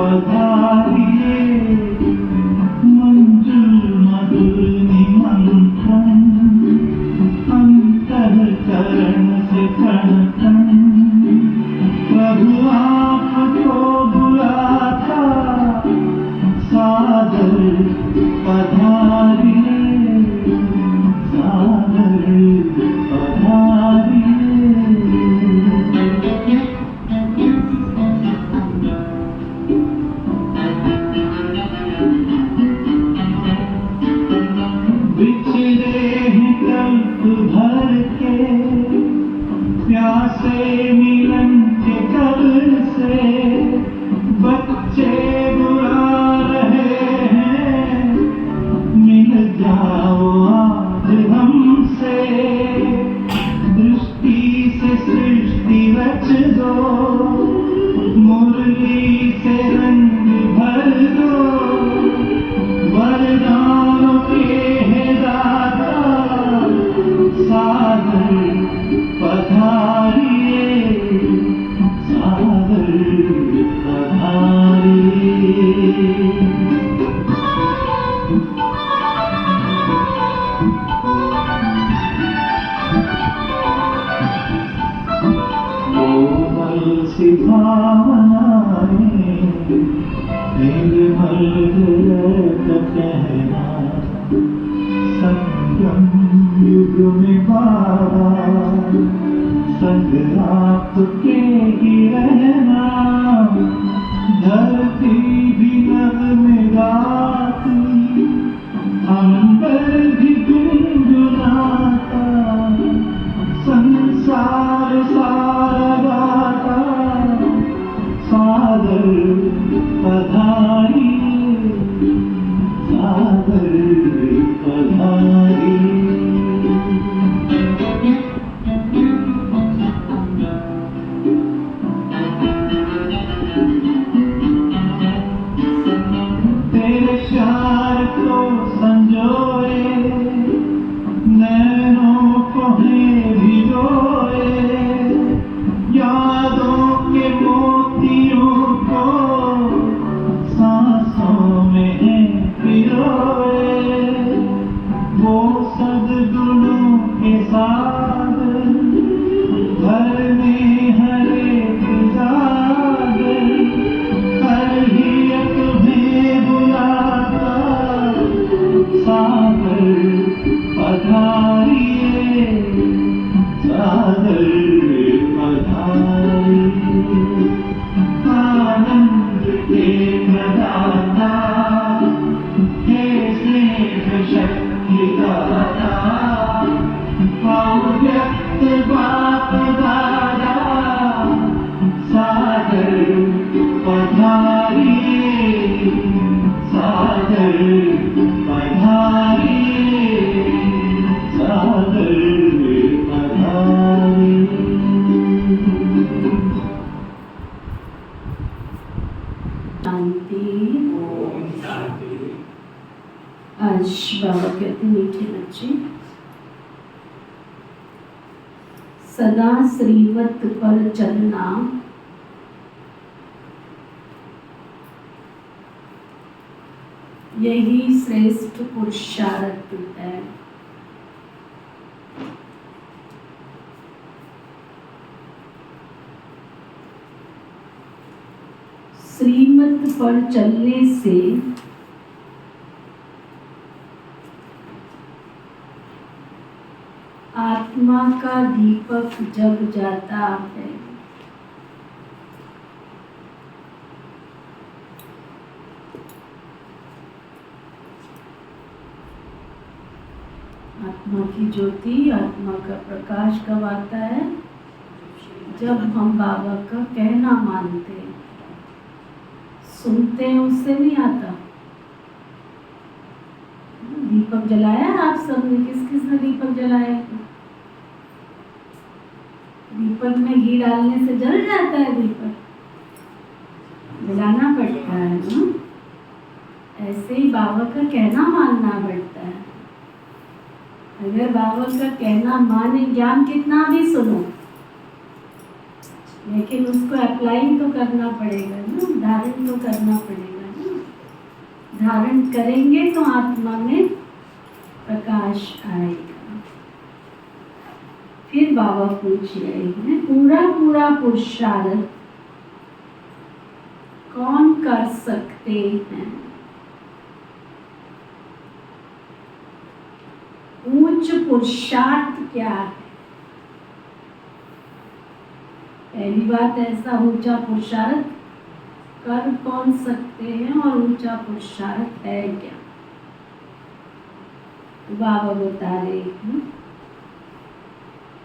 पधारिए मंजुल मधुर निमंत्रण अंतःकरण से कण कण प्रभु आपको बुलाता सादर पधारिए सादर पधारिए। बिछड़े हैं कल्प भर के प्यासे मिलन के कल से बच्चे बुला रहे हैं मिल जाओ आज हमसे दृष्टि से सृष्टि रच दो मुरली से रंग भर दो वरदानों के है दाता सादर पधारिए सादर पधारिए। कोमल सी भावनाएं निर्मल हृदय का कहना संगम युग में बाबा संग आपके ही रहना धरती भी नगमे गाती अंबर भी गुनगुनाता संसार सारा गाता सादर पधारिए सादर पधारिए। तेरे प्यार को संजोए नैनों को है भिगोए यादों के मोतियों को सांसों में है पिरोए वो सद्गुणों के साथ घर में हर एक जागर हर ही एक में बुलाता सादर पधारिए सादर पधारिए। आनंद के प्रदाता हे स्नेह शक्ति दाता अव्यक्त बाप दादा सादर पधारिए सादर पधारिए सादर पधारिए। शांति। आज बाबा कहते मीठे बच्चे सदा श्रीवत पर चलना यही श्रेष्ठ पुरुषार्थ है। श्रीमत पर चलने से आत्मा का दीपक जग जाता है। आत्मा की ज्योति, आत्मा का प्रकाश कब आता है? जब हम बाबा का कहना मानते हैं, सुनते हैं, उससे नहीं आता। दीपक जलाया आप सबने, किस किस ने दीपक जलाया? दीपक में घी डालने से जल जाता है दीपक, जलाना पड़ता है ना। ऐसे ही बाबा का कहना मानना पड़ता है। अगर बाबा का कहना माने, ज्ञान कितना भी सुनो लेकिन उसको अप्लाई तो करना पड़ेगा ना, धारण तो करना पड़ेगा ना। धारण करेंगे तो आत्मा में प्रकाश आएगा। फिर बाबा पूछ रहे हैं, पूरा पूरा पुरुषार्थ कौन कर सकते हैं? उच्च पुरुषार्थ क्या है? पहली बात, ऐसा ऊंचा पुरुषार्थ कर कौन सकते हैं और ऊंचा पुरुषार्थ है क्या? बाबा बता रहे हैं,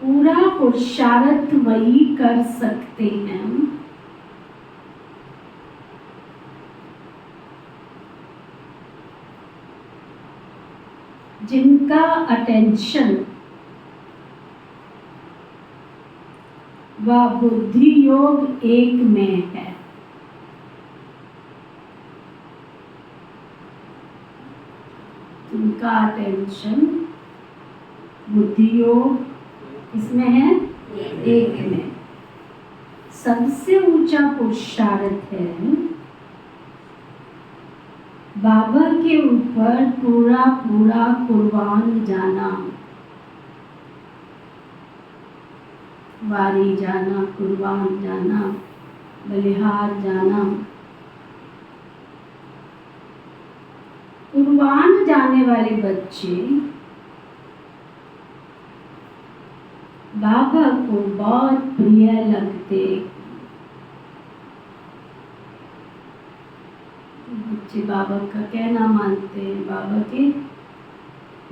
पूरा पुरुषार्थ वही कर सकते हैं जिनका अटेंशन व बुद्धि योग एक में है। जिनका अटेंशन बुद्धि योग किसमें है? एक में। सबसे ऊंचा पुरुषार्थ है बाबा के ऊपर पूरा पूरा कुर्बान जाना, वारी जाना, कुर्बान जाना, बलिहार जाना। कुर्बान जाने वाले बच्चे बाबा को बहुत प्रिय लगते। बच्चे बाबा का कहना मानते हैं, बाबा के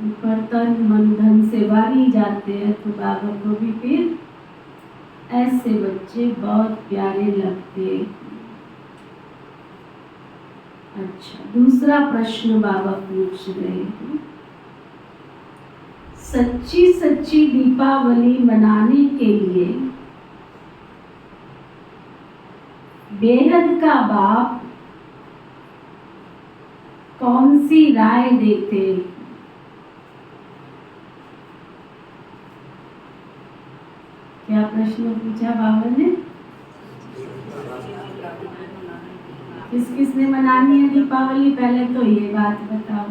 ऊपर तन मन धन से वारी जाते हैं, तो बाबा को भी फिर ऐसे बच्चे बहुत प्यारे लगते। अच्छा, दूसरा प्रश्न बाबा पूछ रहे हैं, सच्ची सच्ची दीपावली मनाने के लिए बेहद का बाप कौन सी राय देते? क्या प्रश्न पूछा बाबा ने? किस किस ने मनानी है दीपावली? पहले तो ये बात बताओ।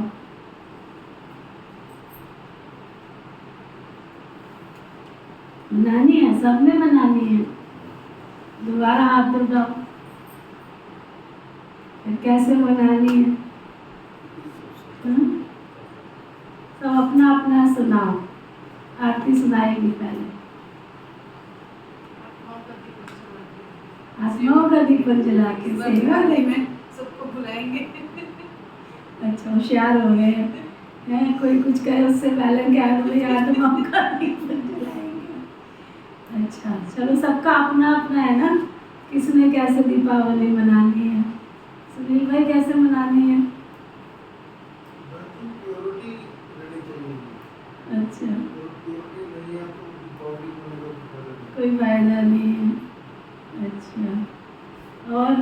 मनानी है, सबने मनानी है। दोबारा हाथ उठाओ। फिर कैसे मनानी है? सब अपना अपना सुनाओ। आरती सुनाएगी पहले। आत्माओं का दीपक जला के सेवा में सबको बुलाएंगे। अच्छा, होशियार हो गए हैं। कोई कुछ कहे उससे पहले क्या आत्माओं का दीपक जलाएंगे। अच्छा, चलो, सबका अपना अपना है ना, किसने कैसे दीपावली मनानी है? सुनील भाई, कैसे मनानी है? अच्छा, कोई फायदा नहीं है। अच्छा, और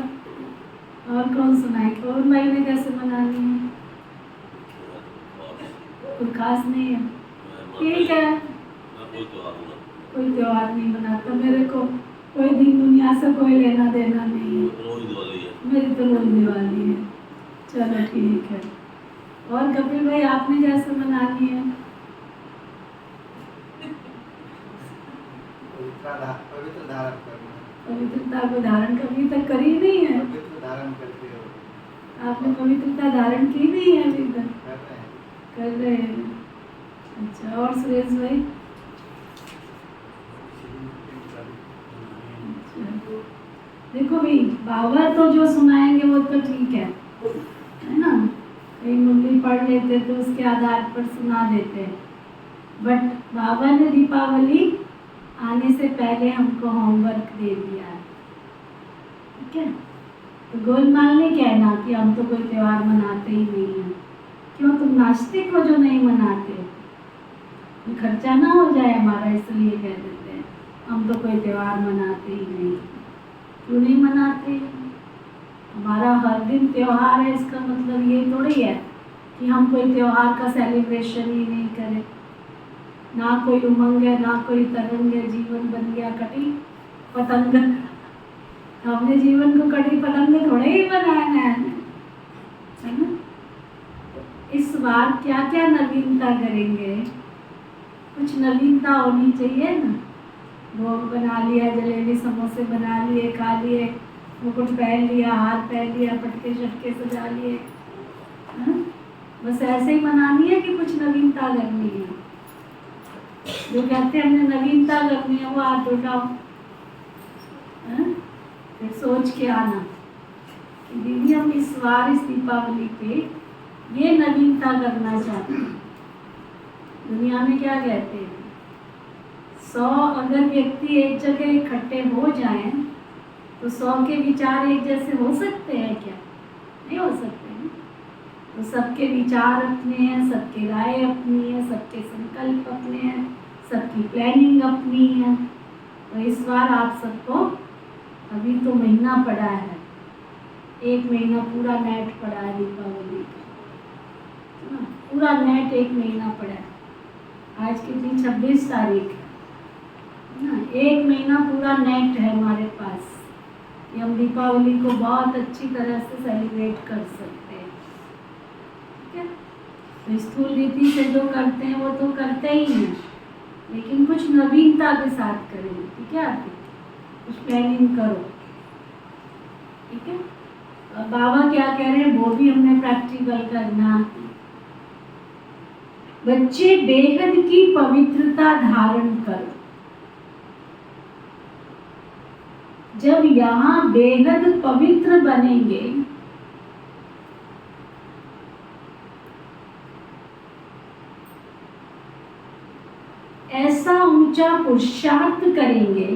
कौन सुनाए? और महीने कैसे मनानी है? कोई खास नहीं है, ठीक है। कोई त्योहार नहीं मनाता, मेरे को कोई दिन दुनिया से कोई लेना देना नहीं है। मेरी तो रोज दिवाली है। चलो ठीक है। और कपिल भाई, आपने कैसे मनानी है? पवित्रता को धारण कभी तक करी नहीं है। आपने पवित्रता धारण की नहीं है अभी तक? कर रहे हैं। अच्छा, और सुरेश भाई? अच्छा, देखो भाई, बाबा तो जो सुनाएंगे वो तो ठीक है ना? कहीं मुरली पढ़ लेते तो उसके आधार पर सुना देते हैं, बट बाबा ने दीपावली आने से पहले हमको होमवर्क दे दिया है, ठीक है? तो गोलमाल नहीं कहना कि हम तो कोई त्योहार मनाते ही नहीं हैं। क्यों, तुम नास्तिक हो जो नहीं मनाते? खर्चा ना हो जाए हमारा, इसलिए कह देते हैं हम तो कोई त्योहार मनाते ही नहीं। क्यों नहीं मनाते? हमारा हर दिन त्योहार है, इसका मतलब ये थोड़ी है कि हम कोई त्योहार का सेलिब्रेशन ही नहीं करें। ना कोई उमंग है, ना कोई तरंग है, जीवन बन गया कटी पतंग। हमने जीवन को कड़ी पलंग में थोड़े ही बनाना है ना। इस बार क्या क्या नवीनता करेंगे, कुछ नवीनता होनी चाहिए ना। भोग बना लिया, जलेबी समोसे बना लिए, खा लिए, मुकुट पहन लिया, हाथ पहन लिया, पटके शटके सजा लिए, बस ऐसे ही मनानी है कि कुछ नवीनता करनी है। जो कहते हैं हमने नवीनता करनी है वो हाथ उठाओ, फिर सोच के आना कि दीदी हम इस बार इस दीपावली पे ये नवीनता करना चाहते हैं। दुनिया में क्या कहते हैं, 100 अगर व्यक्ति एक जगह इकट्ठे हो जाएं तो 100 के विचार एक जैसे हो सकते हैं क्या? नहीं हो सकते हैं। तो सबके विचार अपने हैं, सबके राय अपनी है, सबके संकल्प अपने हैं, सबकी प्लानिंग अपनी है। तो इस बार आप सबको, अभी तो महीना पड़ा है, 1 महीना पूरा नेट पड़ा है दीपावली का, पूरा नेट 1 महीना पड़ा है। आज कितनी 26 तारीख है ना। 1 महीना पूरा नेट है हमारे पास, ये हम दीपावली को बहुत अच्छी तरह से सेलिब्रेट कर सकते हैं। ठीक है, तो स्थूल रीति से जो करते हैं वो तो करते ही हैं, लेकिन कुछ नवीनता के साथ करेंगे। ठीक है, आप कुछ प्लानिंग करो। ठीक है, बाबा क्या कह रहे हैं वो भी हमने प्रैक्टिकल करना। बच्चे बेहद की पवित्रता धारण करो। जब यहाँ बेहद पवित्र बनेंगे ऐसा ऊंचा पुरुषार्थ करेंगे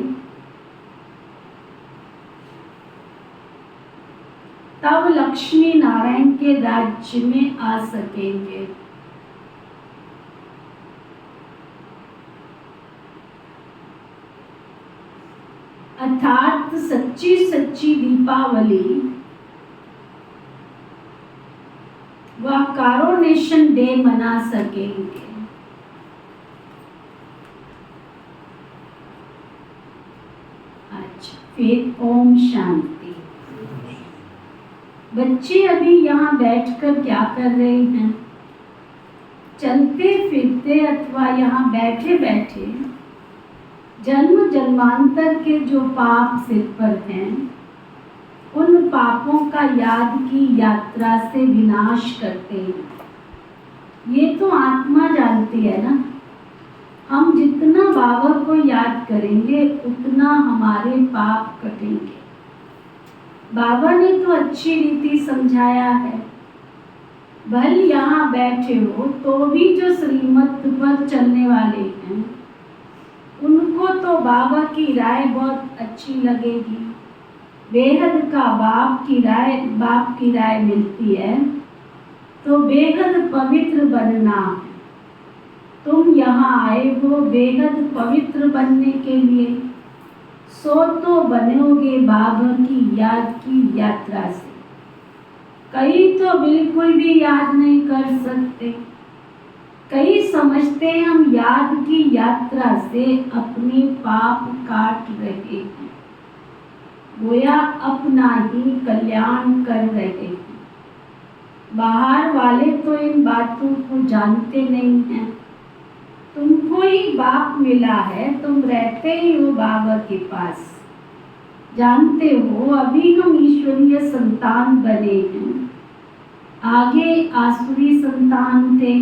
तब लक्ष्मी नारायण के राज्य में आ सकेंगे। अर्थात सच्ची सच्ची दीपावली व कारोनेशन डे मना सकेंगे। अच्छा, फिर ओम शांति। बच्चे अभी यहाँ बैठकर क्या कर रहे हैं? चलते फिरते अथवा यहाँ बैठे बैठे जन्म जन्मांतर के जो पाप सिर पर हैं उन पापों का याद की यात्रा से विनाश करते हैं। ये तो आत्मा जानती है ना। हम जितना बाबा को याद करेंगे उतना हमारे पाप कटेंगे। बाबा ने तो अच्छी रीति समझाया है। भल यहाँ बैठे हो तो भी जो श्रीमत पर चलने वाले हैं उनको तो बाबा की राय बहुत अच्छी लगेगी। बेहद का बाप की राय मिलती है तो बेहद पवित्र बनना है। तुम यहाँ आए हो बेहद पवित्र बनने के लिए, सो तो बनोगे बाबा की यात्रा से। कई तो बिल्कुल भी याद नहीं कर सकते, कई समझते हैं हम याद की यात्रा से अपने पाप काट रहे हैं, गोया अपना ही कल्याण कर रहे हैं। बाहर वाले तो इन बातों को जानते नहीं हैं। तुमको ही बाप मिला है, तुम रहते ही हो बाबा के पास। जानते हो अभी हम ईश्वरीय संतान बने हैं, आगे आसुरी संतान थे।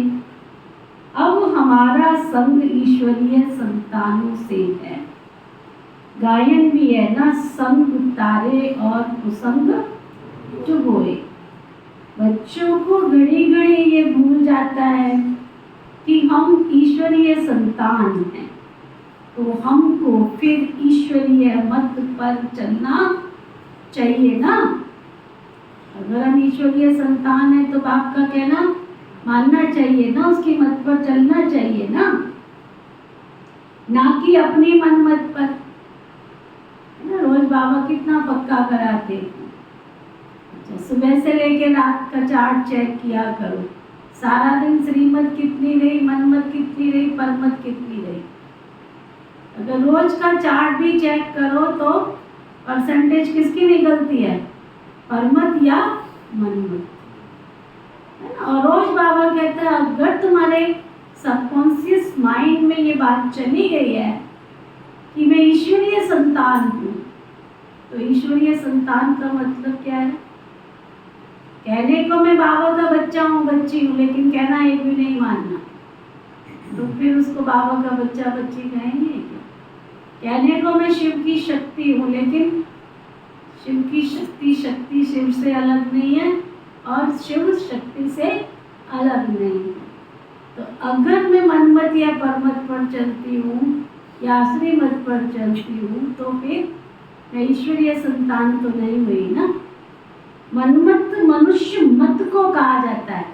अब हमारा संग ईश्वरीय संतानों से है। गायन भी है ना, संग तारे और कुसंग चुगोए। बच्चों को घड़ी घड़ी ये भूल जाता है कि हम ईश्वरीय संतान हैं, तो हमको फिर ईश्वरीय मत पर चलना चाहिए ना। अगर हम ईश्वरीय संतान हैं तो बाप का कहना मानना चाहिए ना, उसकी मत पर चलना चाहिए ना कि अपनी मन मत पर। रोज बाबा कितना पक्का कराते हैं। अच्छा, सुबह से लेके रात का चार्ट चेक किया करो, सारा दिन श्रीमत कितनी रही, मनमत कितनी रही, परमत कितनी रही। अगर रोज का चार्ट भी चेक करो तो परसेंटेज किसकी निकलती है, परमत या मनमत, है ना। और रोज बाबा कहते हैं अगर तुम्हारे सबकॉन्शियस माइंड में ये बात चली गई है कि मैं ईश्वरीय संतान हूँ, तो ईश्वरीय संतान का मतलब क्या है? कहने को मैं बाबा का बच्चा हूँ, बच्ची हूँ, लेकिन कहना एक भी नहीं मानना, तो फिर उसको बाबा का बच्चा बच्ची कहेंगे क्या? कहने को मैं शिव की शक्ति हूँ, लेकिन शिव की शक्ति शिव से अलग नहीं है और शिव शक्ति से अलग नहीं है। तो अगर मैं मनमत या परमत पर चलती हूँ या श्रीमत पर चलती हूँ, तो फिर मैं ईश्वरीय संतान तो नहीं हुई ना। मनमत मनुष्य मत को कहा जाता है।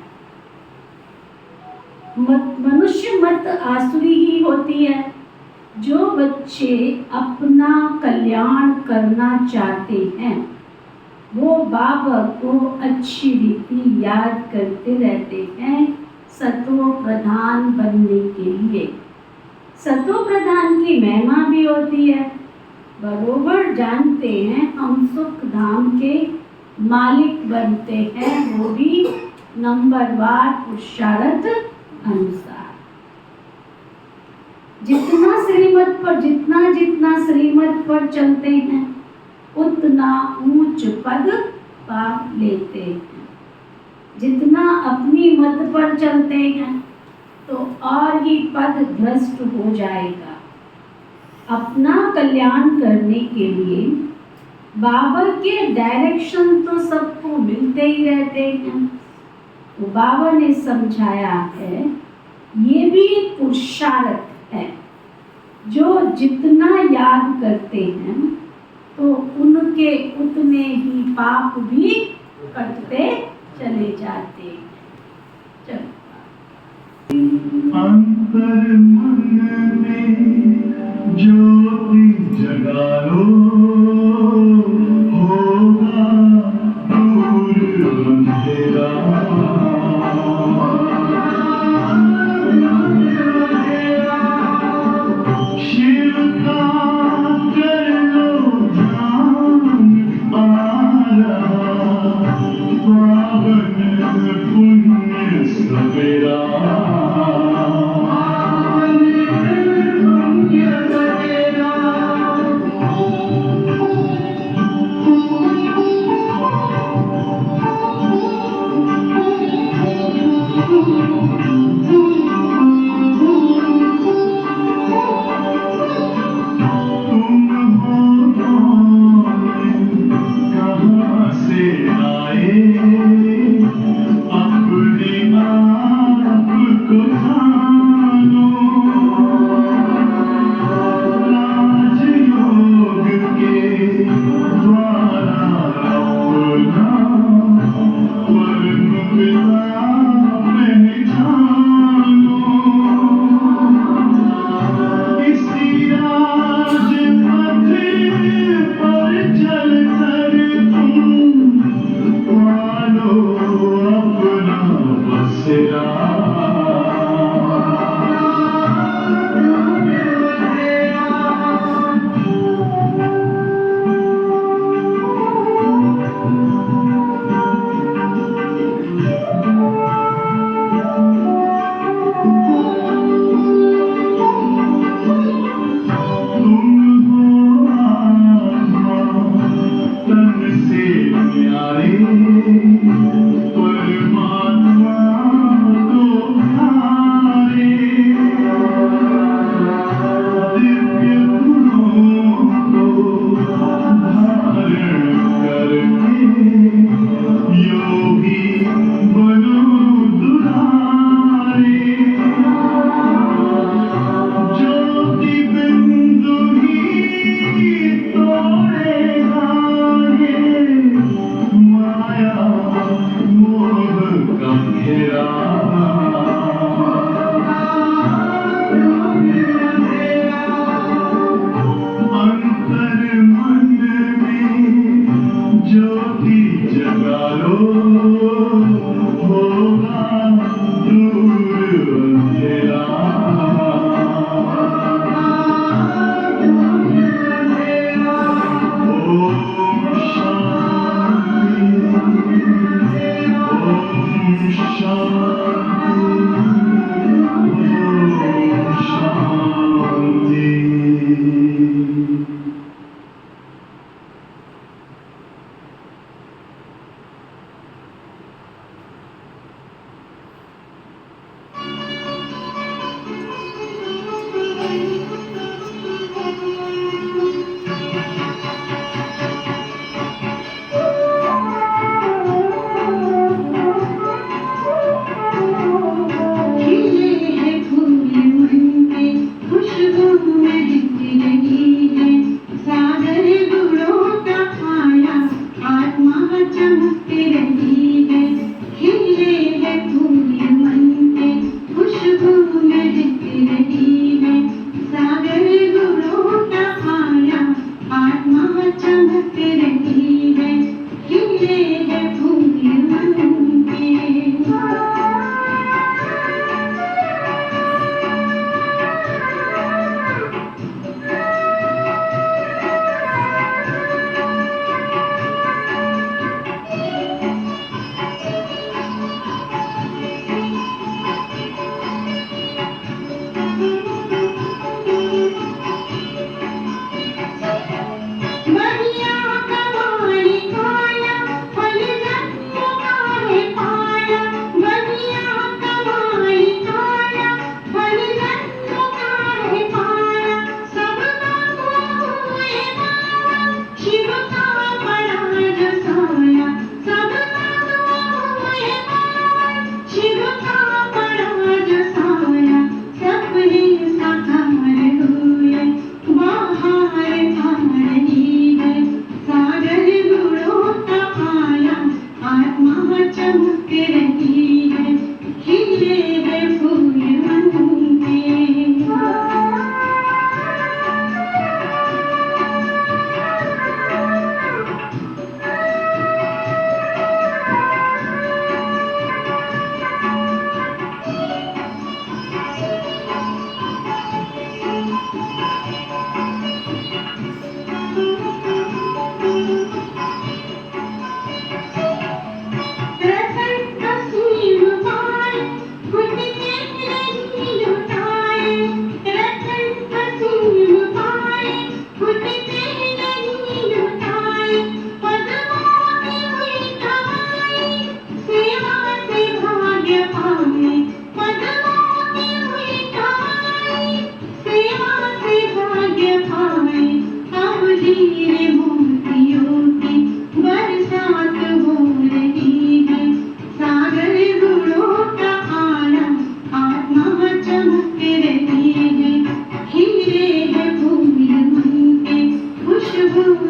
मनुष्य मत आसुरी ही होती है। जो बच्चे अपना कल्याण करना चाहते हैं वो बाबा को अच्छी रीति याद करते रहते हैं सतो प्रधान बनने के लिए। सतो प्रधान की महिमा भी होती है, बरोबर जानते हैं हम सुख धाम के मालिक बनते हैं, वो भी नंबरवार पुरुषार्थ अनुसार। जितना श्रीमत पर चलते हैं उतना ऊंच पद पा लेते हैं। जितना अपनी मत पर चलते हैं तो और ही पद भ्रष्ट हो जाएगा। अपना कल्याण करने के लिए बाबा के डायरेक्शन तो सबको मिलते ही रहते हैं। तो बाबा ने समझाया है ये भी एक पुरुषार्थ है। जो जितना याद करते हैं तो उनके उतने ही पाप भी कटते चले जाते हैं। चलो अंतर मन में ज्योति जगा लो, होगा दूर अंधेरा। शिव का कर लो ध्यान पारा, पावन पुण्य सवेरा।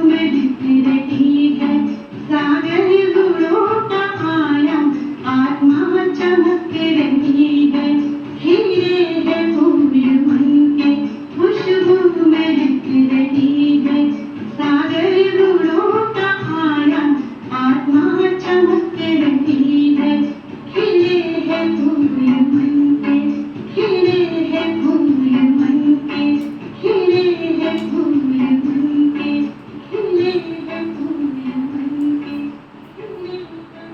में दिख रही है सागर गुणों का आयाम, आत्मा चमक रही है, खिले है फूल मन के, खुशबू में दिख रही है सागर गुणों का आयाम, आत्मा चमक रही है, खिले है फूल मन के, खिले है फूल मन के, खिले है फूल मन के, खिले है फूल मन के, खिले है।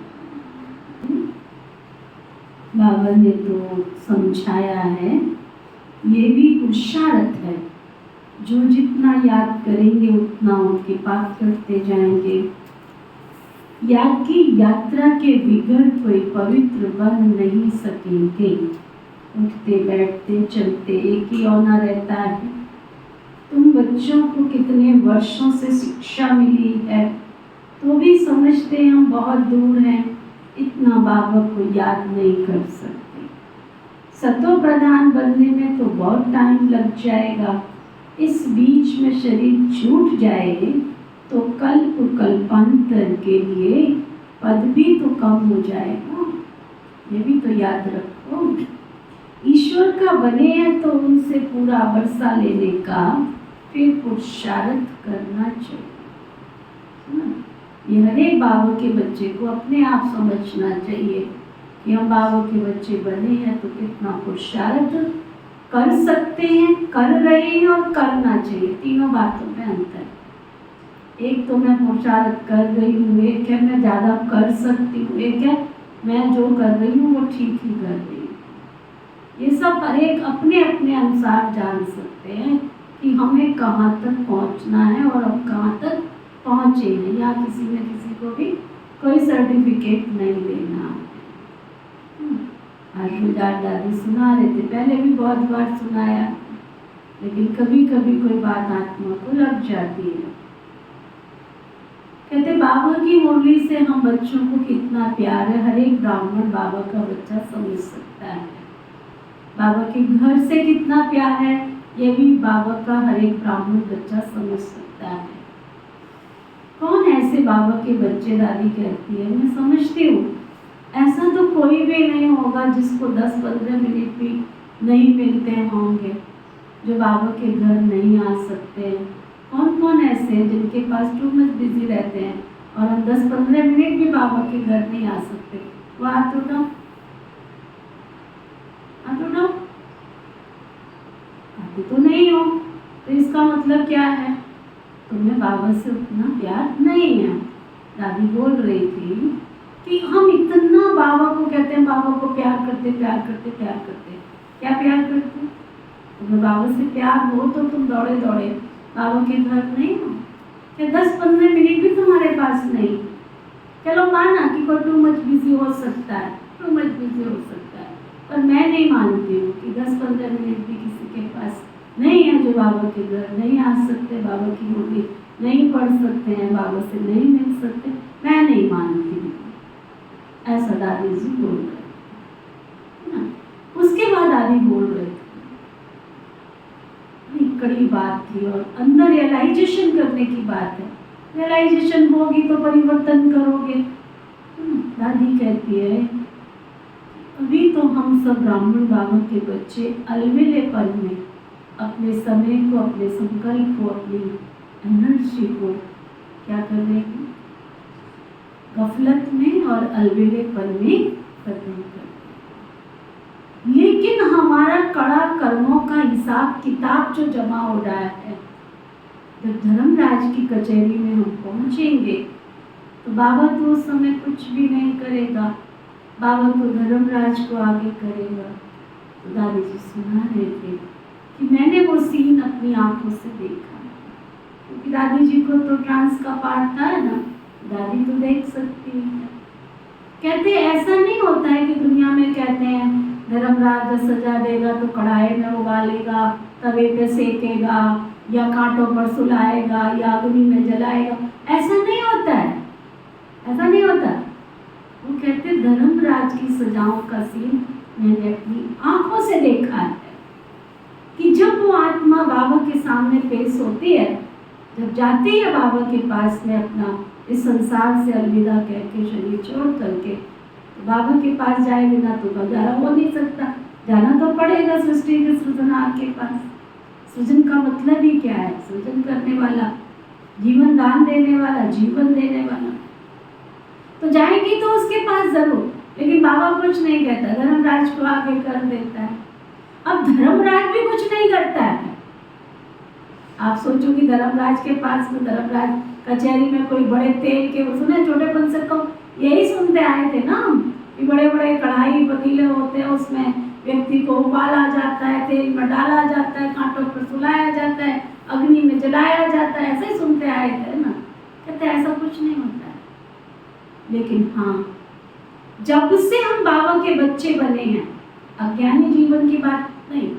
बाबा ने तो समझाया है, ये भी पुरुषार्थ है। जो जितना याद करेंगे उतना उनके पास करते जाएंगे। याद की यात्रा के बिगड़ कोई पवित्र बन नहीं सकेंगे। उठते बैठते चलते एक ही होना रहता है। तुम बच्चों को कितने वर्षों से शिक्षा मिली है तो भी समझते हैं हम बहुत दूर हैं, इतना बाबा को याद नहीं कर सकते। सतो प्रधान बनने में तो बहुत टाइम लग जाएगा। इस बीच में शरीर छूट जाए तो कल्प कल्पांतर के लिए पद भी तो कम हो जाएगा। ये भी तो याद रखो। ईश्वर का बने हैं तो उनसे पूरा वर्षा लेने का फिर पुरुषार्थ करना चाहिए। ये हर एक बाबा के बच्चे को अपने आप समझना चाहिए कि हम बाबा के बच्चे बने हैं तो कितना पुरुषार्थ कर सकते हैं, कर रहे हैं और करना चाहिए। तीनों बातों में अंतर है। एक तो मैं पुरुषार्थ कर रही हूँ, एक है मैं ज़्यादा कर सकती हूँ, एक है मैं जो कर रही हूँ वो ठीक ही कर रही हूँ। ये सब हर एक अपने अपने अनुसार जान सकते हैं कि हमें कहाँ तक पहुँचना है और हम कहाँ तक पहुँचे हैं। या किसी में किसी को भी कोई सर्टिफिकेट नहीं लेना। आज दादी सुना रहे थे, पहले भी बहुत बार सुनाया, लेकिन कभी कभी कोई बात आत्मा को लग जाती है। कहते बाबा की मुरली से हम बच्चों को कितना प्यार है, हर एक ब्राह्मण बाबा का बच्चा समझ सकता है। बाबा के घर से कितना प्यार है, ये भी बाबा का हर एक ब्राह्मण बच्चा समझ सकता है। कौन ऐसे बाबा के बच्चे, दादी कहती है, मैं समझती हूँ ऐसा तो कोई भी नहीं होगा जिसको 10-15 मिनट भी नहीं मिलते होंगे, जो बाबा के घर नहीं आ सकते हैं। कौन कौन ऐसे हैं जिनके पास टू मच बिजी रहते हैं और हम 10-15 मिनट भी बाबा के घर नहीं आ सकते? वो हाथ उठाओ, हाथ उठाओ। आते तो नहीं हो, तो इसका मतलब क्या है? तुम्हें बाबा से उतना प्यार नहीं है। दादी बोल रही थी कि हम इतना बाबा को कहते हैं, बाबा को प्यार करते प्यार करते प्यार करते। क्या प्यार करते? तुम्हें बाबा से प्यार हो तो तुम दौड़े दौड़े बाबा के घर नहीं हो क्या? 10-15 मिनट भी तुम्हारे पास नहीं। चलो माना कि कोई टू मच बिजी हो सकता है, टू मच बिजी हो सकता है, पर मैं नहीं मानती हूँ कि 10-15 मिनट भी किसी के पास नहीं है जो बाबा के घर नहीं आ सकते, बाबा की मुरली नहीं पढ़ सकते हैं, बाबा से नहीं मिल सकते। मैं नहीं मानती हूँ, ऐसा दादी जी बोल रहे हैं। उसके बाद दादी बोल रहे थे, कड़ी बात थी और अंदर रियलाइजेशन करने की बात है। रियलाइजेशन होगी तो परिवर्तन करोगे। दादी कहती है अभी तो हम सब ब्राह्मण बाबा के बच्चे अलविलेपन में अपने समय को, अपने संकल्प को, अपनी एनर्जी को क्या कर रहे हैं? गफलत में और अलविलेपन में खत्म कर। लेकिन हमारा कड़ा कर्मों का हिसाब किताब जो जमा हो रहा है, जब धर्मराज की कचहरी में हम पहुंचेंगे तो बाबा तो उस समय कुछ भी नहीं करेगा, बाबा तो धर्मराज को आगे करेगा। तो दादी जी सुना रहे थे कि मैंने वो सीन अपनी आंखों से देखा, क्योंकि दादी जी को तो ट्रांस का पार्ट था ना, दादी तो देख सकती है। कहते ऐसा नहीं होता है कि दुनिया में कहते हैं धर्मराज सजा देगा तो कढ़ाई में उबालेगा, तवे पे सेकेगा या कांटों पर सुलाएगा या अग्नि में जलाएगा। ऐसा नहीं होता है, ऐसा नहीं होता। वो कहते धर्मराज की सजाओं का सीन मैंने अपनी आंखों से देखा है कि जब वो आत्मा बाबा के सामने पेश होती है जब जाती है बाबा के पास में अपना इस संसार से अलविदा कह के शरीर छोड़ करके, तो बाबा के पास जाए बिना तो गुजारा हो नहीं सकता, जाना तो पड़ेगा सृष्टि के सृजनहार के पास। सृजन का मतलब ही क्या है? सृजन करने वाला, जीवन दान देने वाला, जीवन देने वाला। तो जाएंगी तो उसके पास जरूर, लेकिन बाबा कुछ नहीं कहता, धर्मराज को आगे कर देता है। अब धर्मराज भी कुछ नहीं करता है। आप सोचो कि धर्मराज के पास में, धर्मराज कचहरी में कोई बड़े तेल के, सुने छोटेपन से तो यही सुनते आए थे ना कि बड़े बड़े कढ़ाई पतीले होते हैं, उसमें व्यक्ति को उबाला जाता है, तेल में डाला जाता है, कांटों पर सुलाया जाता है, अग्नि में जलाया जाता है, ऐसे ही सुनते आए थे ना। कहते ऐसा कुछ नहीं होता है। लेकिन हाँ, जब से हम बाबा के बच्चे बने हैं, अज्ञानी जीवन की बात नहीं,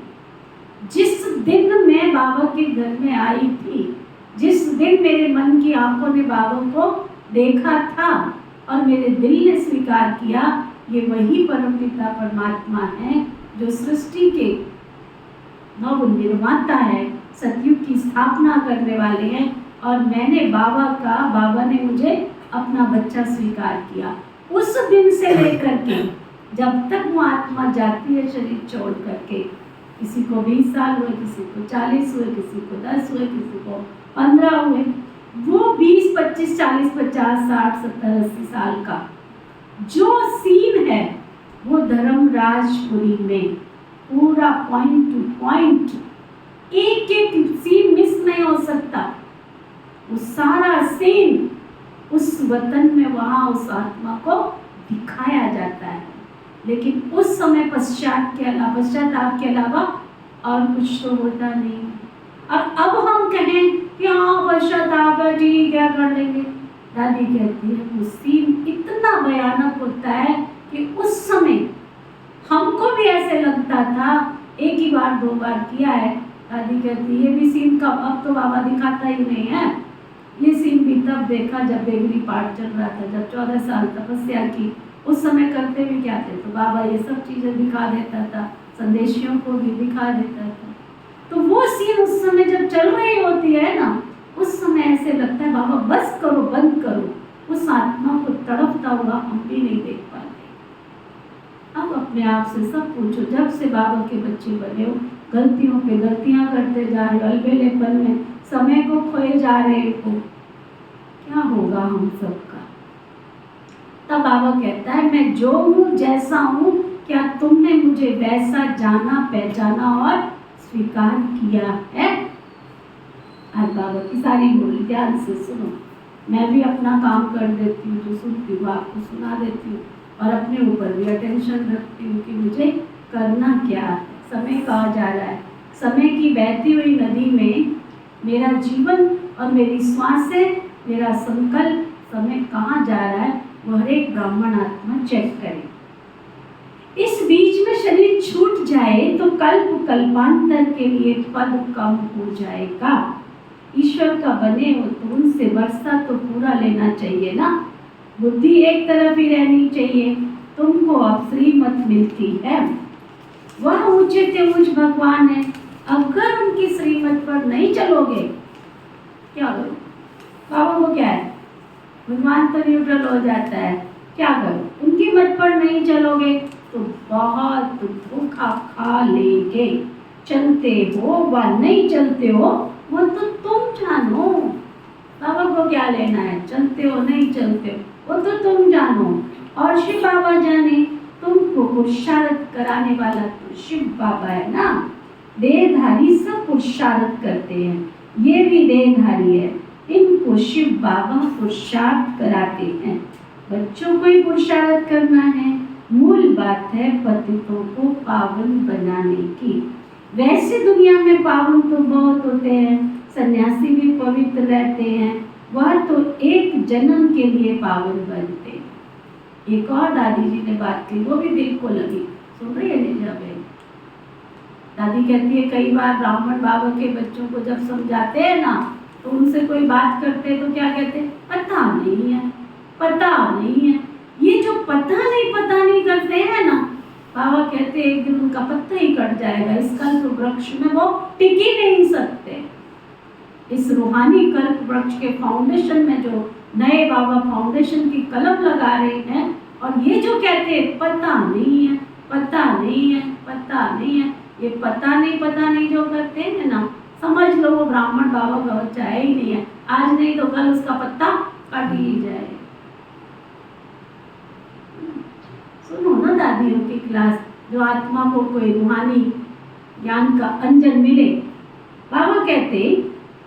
जिस दिन मैं बाबा के घर में आई थी, जिस दिन मेरे मन की आंखों ने बाबा को देखा था और मेरे दिल ने स्वीकार किया, ये वही परमपिता परमात्मा है जो सृष्टि के नव निर्माता है, सतयुग की स्थापना करने वाले हैं। और मैंने बाबा ने मुझे अपना बच्चा स्वीकार किया। उस दिन से लेकर के जब तक वो आत्मा जाती है शरीर छोड़ करके, किसी को 20 साल हुए, किसी को 40 हुए, किसी को 10 हुए, किसी को 15 हुए, वो 20, 25, 40, 50, 60, 70, 80 साल का जो सीन है वो धर्मराजपुरी में पूरा पॉइंट टू पॉइंट, एक एक सीन मिस नहीं हो सकता। वो सारा सीन उस वतन में वहाँ उस आत्मा को दिखाया जाता है। लेकिन उस समय पश्चाताप के अलावा और कुछ तो होता नहीं। और अब हम कहें कि हाँ पश्चाताप है, ठीक है, कर लेंगे। दादी कहती है वो सीन इतना भयानक होता है कि उस समय हमको भी ऐसे लगता था, एक ही बार 2 बार किया है। दादी कहती है ये भी सीन कब, अब तो बाबा दिखाता ही नहीं है। ये सीन भी तब देखा जब बेगरी पाठ चल रहा था, जब 14 साल तपस्या की, उस समय करते भी क्या थे, तो बाबा ये सब चीज़ें दिखा देता था, संदेशियों को भी दिखा देता था। तो वो सीन उस समय जब चल रही होती है ना, उस समय ऐसे लगता है बाबा बस करो, बंद करो। उस आत्मा को तड़पता हुआ हम भी नहीं देख पाते। अब अपने आप से सब पूछो, जब से बाबा के बच्चे बने हो, गलतियों पे गलतियां करते जा रहे हो, अलबेलेपन में समय को खोए जा रहे हो, क्या होगा हम सबका? तब बाबा कहता है मैं जो हूँ, जैसा हूँ, क्या तुमने मुझे वैसा जाना, पहचाना और स्वीकार किया है? आज बाबा की सारी बोली ध्यान से सुनो। मैं भी अपना काम कर देती हूँ, जो सुनती हूँ आपको सुना देती हूँ, और अपने ऊपर भी अटेंशन रखती हूँ कि मुझे करना क्या है। समय कहाँ जा रहा है? समय की बहती हुई नदी में मेरा जीवन और मेरी श्वासें, मेरा संकल्प, समय कहाँ जा रहा है वो हर एक ब्राह्मण आत्मा चेक करे। इस बीच में शरीर छूट जाए तो कल्प कल्पांतर के लिए पद कम हो जाएगा। ईश्वर का बने हो तो उनसे वर्षा तो पूरा लेना चाहिए ना, बुद्धि एक तरफ ही रहनी चाहिए। तुमको अब श्रीमत मिलती है, वह ऊंचे से ऊंच भगवान है। अगर उनकी श्रीमत पर नहीं चलोगे क्या करो? बाबा को क्या है, भगवान तो न्यूट्रल हो जाता है, क्या करो? उनकी मत पर नहीं चलोगे तो बहुत धोखा खा लेंगे। चलते हो व नहीं चलते हो वो तो तुम जानो। बाबा को क्या लेना है, चलते हो नहीं चलते हो वो तो तुम जानो। और शिव बाबा जाने, तुमको पुरुषार्थ कराने वाला तो शिव बाबा है ना। देहधारी सब पुरुषार्थ करते हैं, ये भी देहधारी है, इनको शिव बाबा पुरुषार्थ कराते हैं। बच्चों को ही पुरुषार्थ करना है। मूल बात है पतितों को पावन बनाने की। वैसे दुनिया में पावन तो बहुत होते हैं, सन्यासी भी पवित्र रहते हैं, वह तो एक जन्म के लिए पावन बनते हैं। एक और दादी जी ने बात की, वो भी दिल को लगी, सुन रही है नीजा बहन? दादी कहती है कई बार ब्राह्मण बाबा के बच्चों को जब समझाते हैं ना, तो उनसे कोई बात करते हैं तो क्या कहते हैं, पता नहीं है, पता नहीं है। ये जो पता नहीं करते हैं ना, बाबा कहते हैं एक दिन उनका पत्ता ही कट जाएगा। इस कल्प वृक्ष में वो टिक ही नहीं सकते। इस रूहानी कल्प वृक्ष के फाउंडेशन में जो नए बाबा फाउंडेशन की कलम लगा रहे हैं, और ये जो कहते हैं पता नहीं है, पता नहीं है, पता नहीं है, ये पता नहीं जो करते हैं ना, समझ लो वो ब्राह्मण बाबा का बच्चा है ही नहीं है। आज नहीं तो कल उसका पत्ता कट ही जाएगा। सुनो ना दादियों की क्लास, जो आत्मा को कोई रूहानी ज्ञान का अंजन मिले, बाबा कहते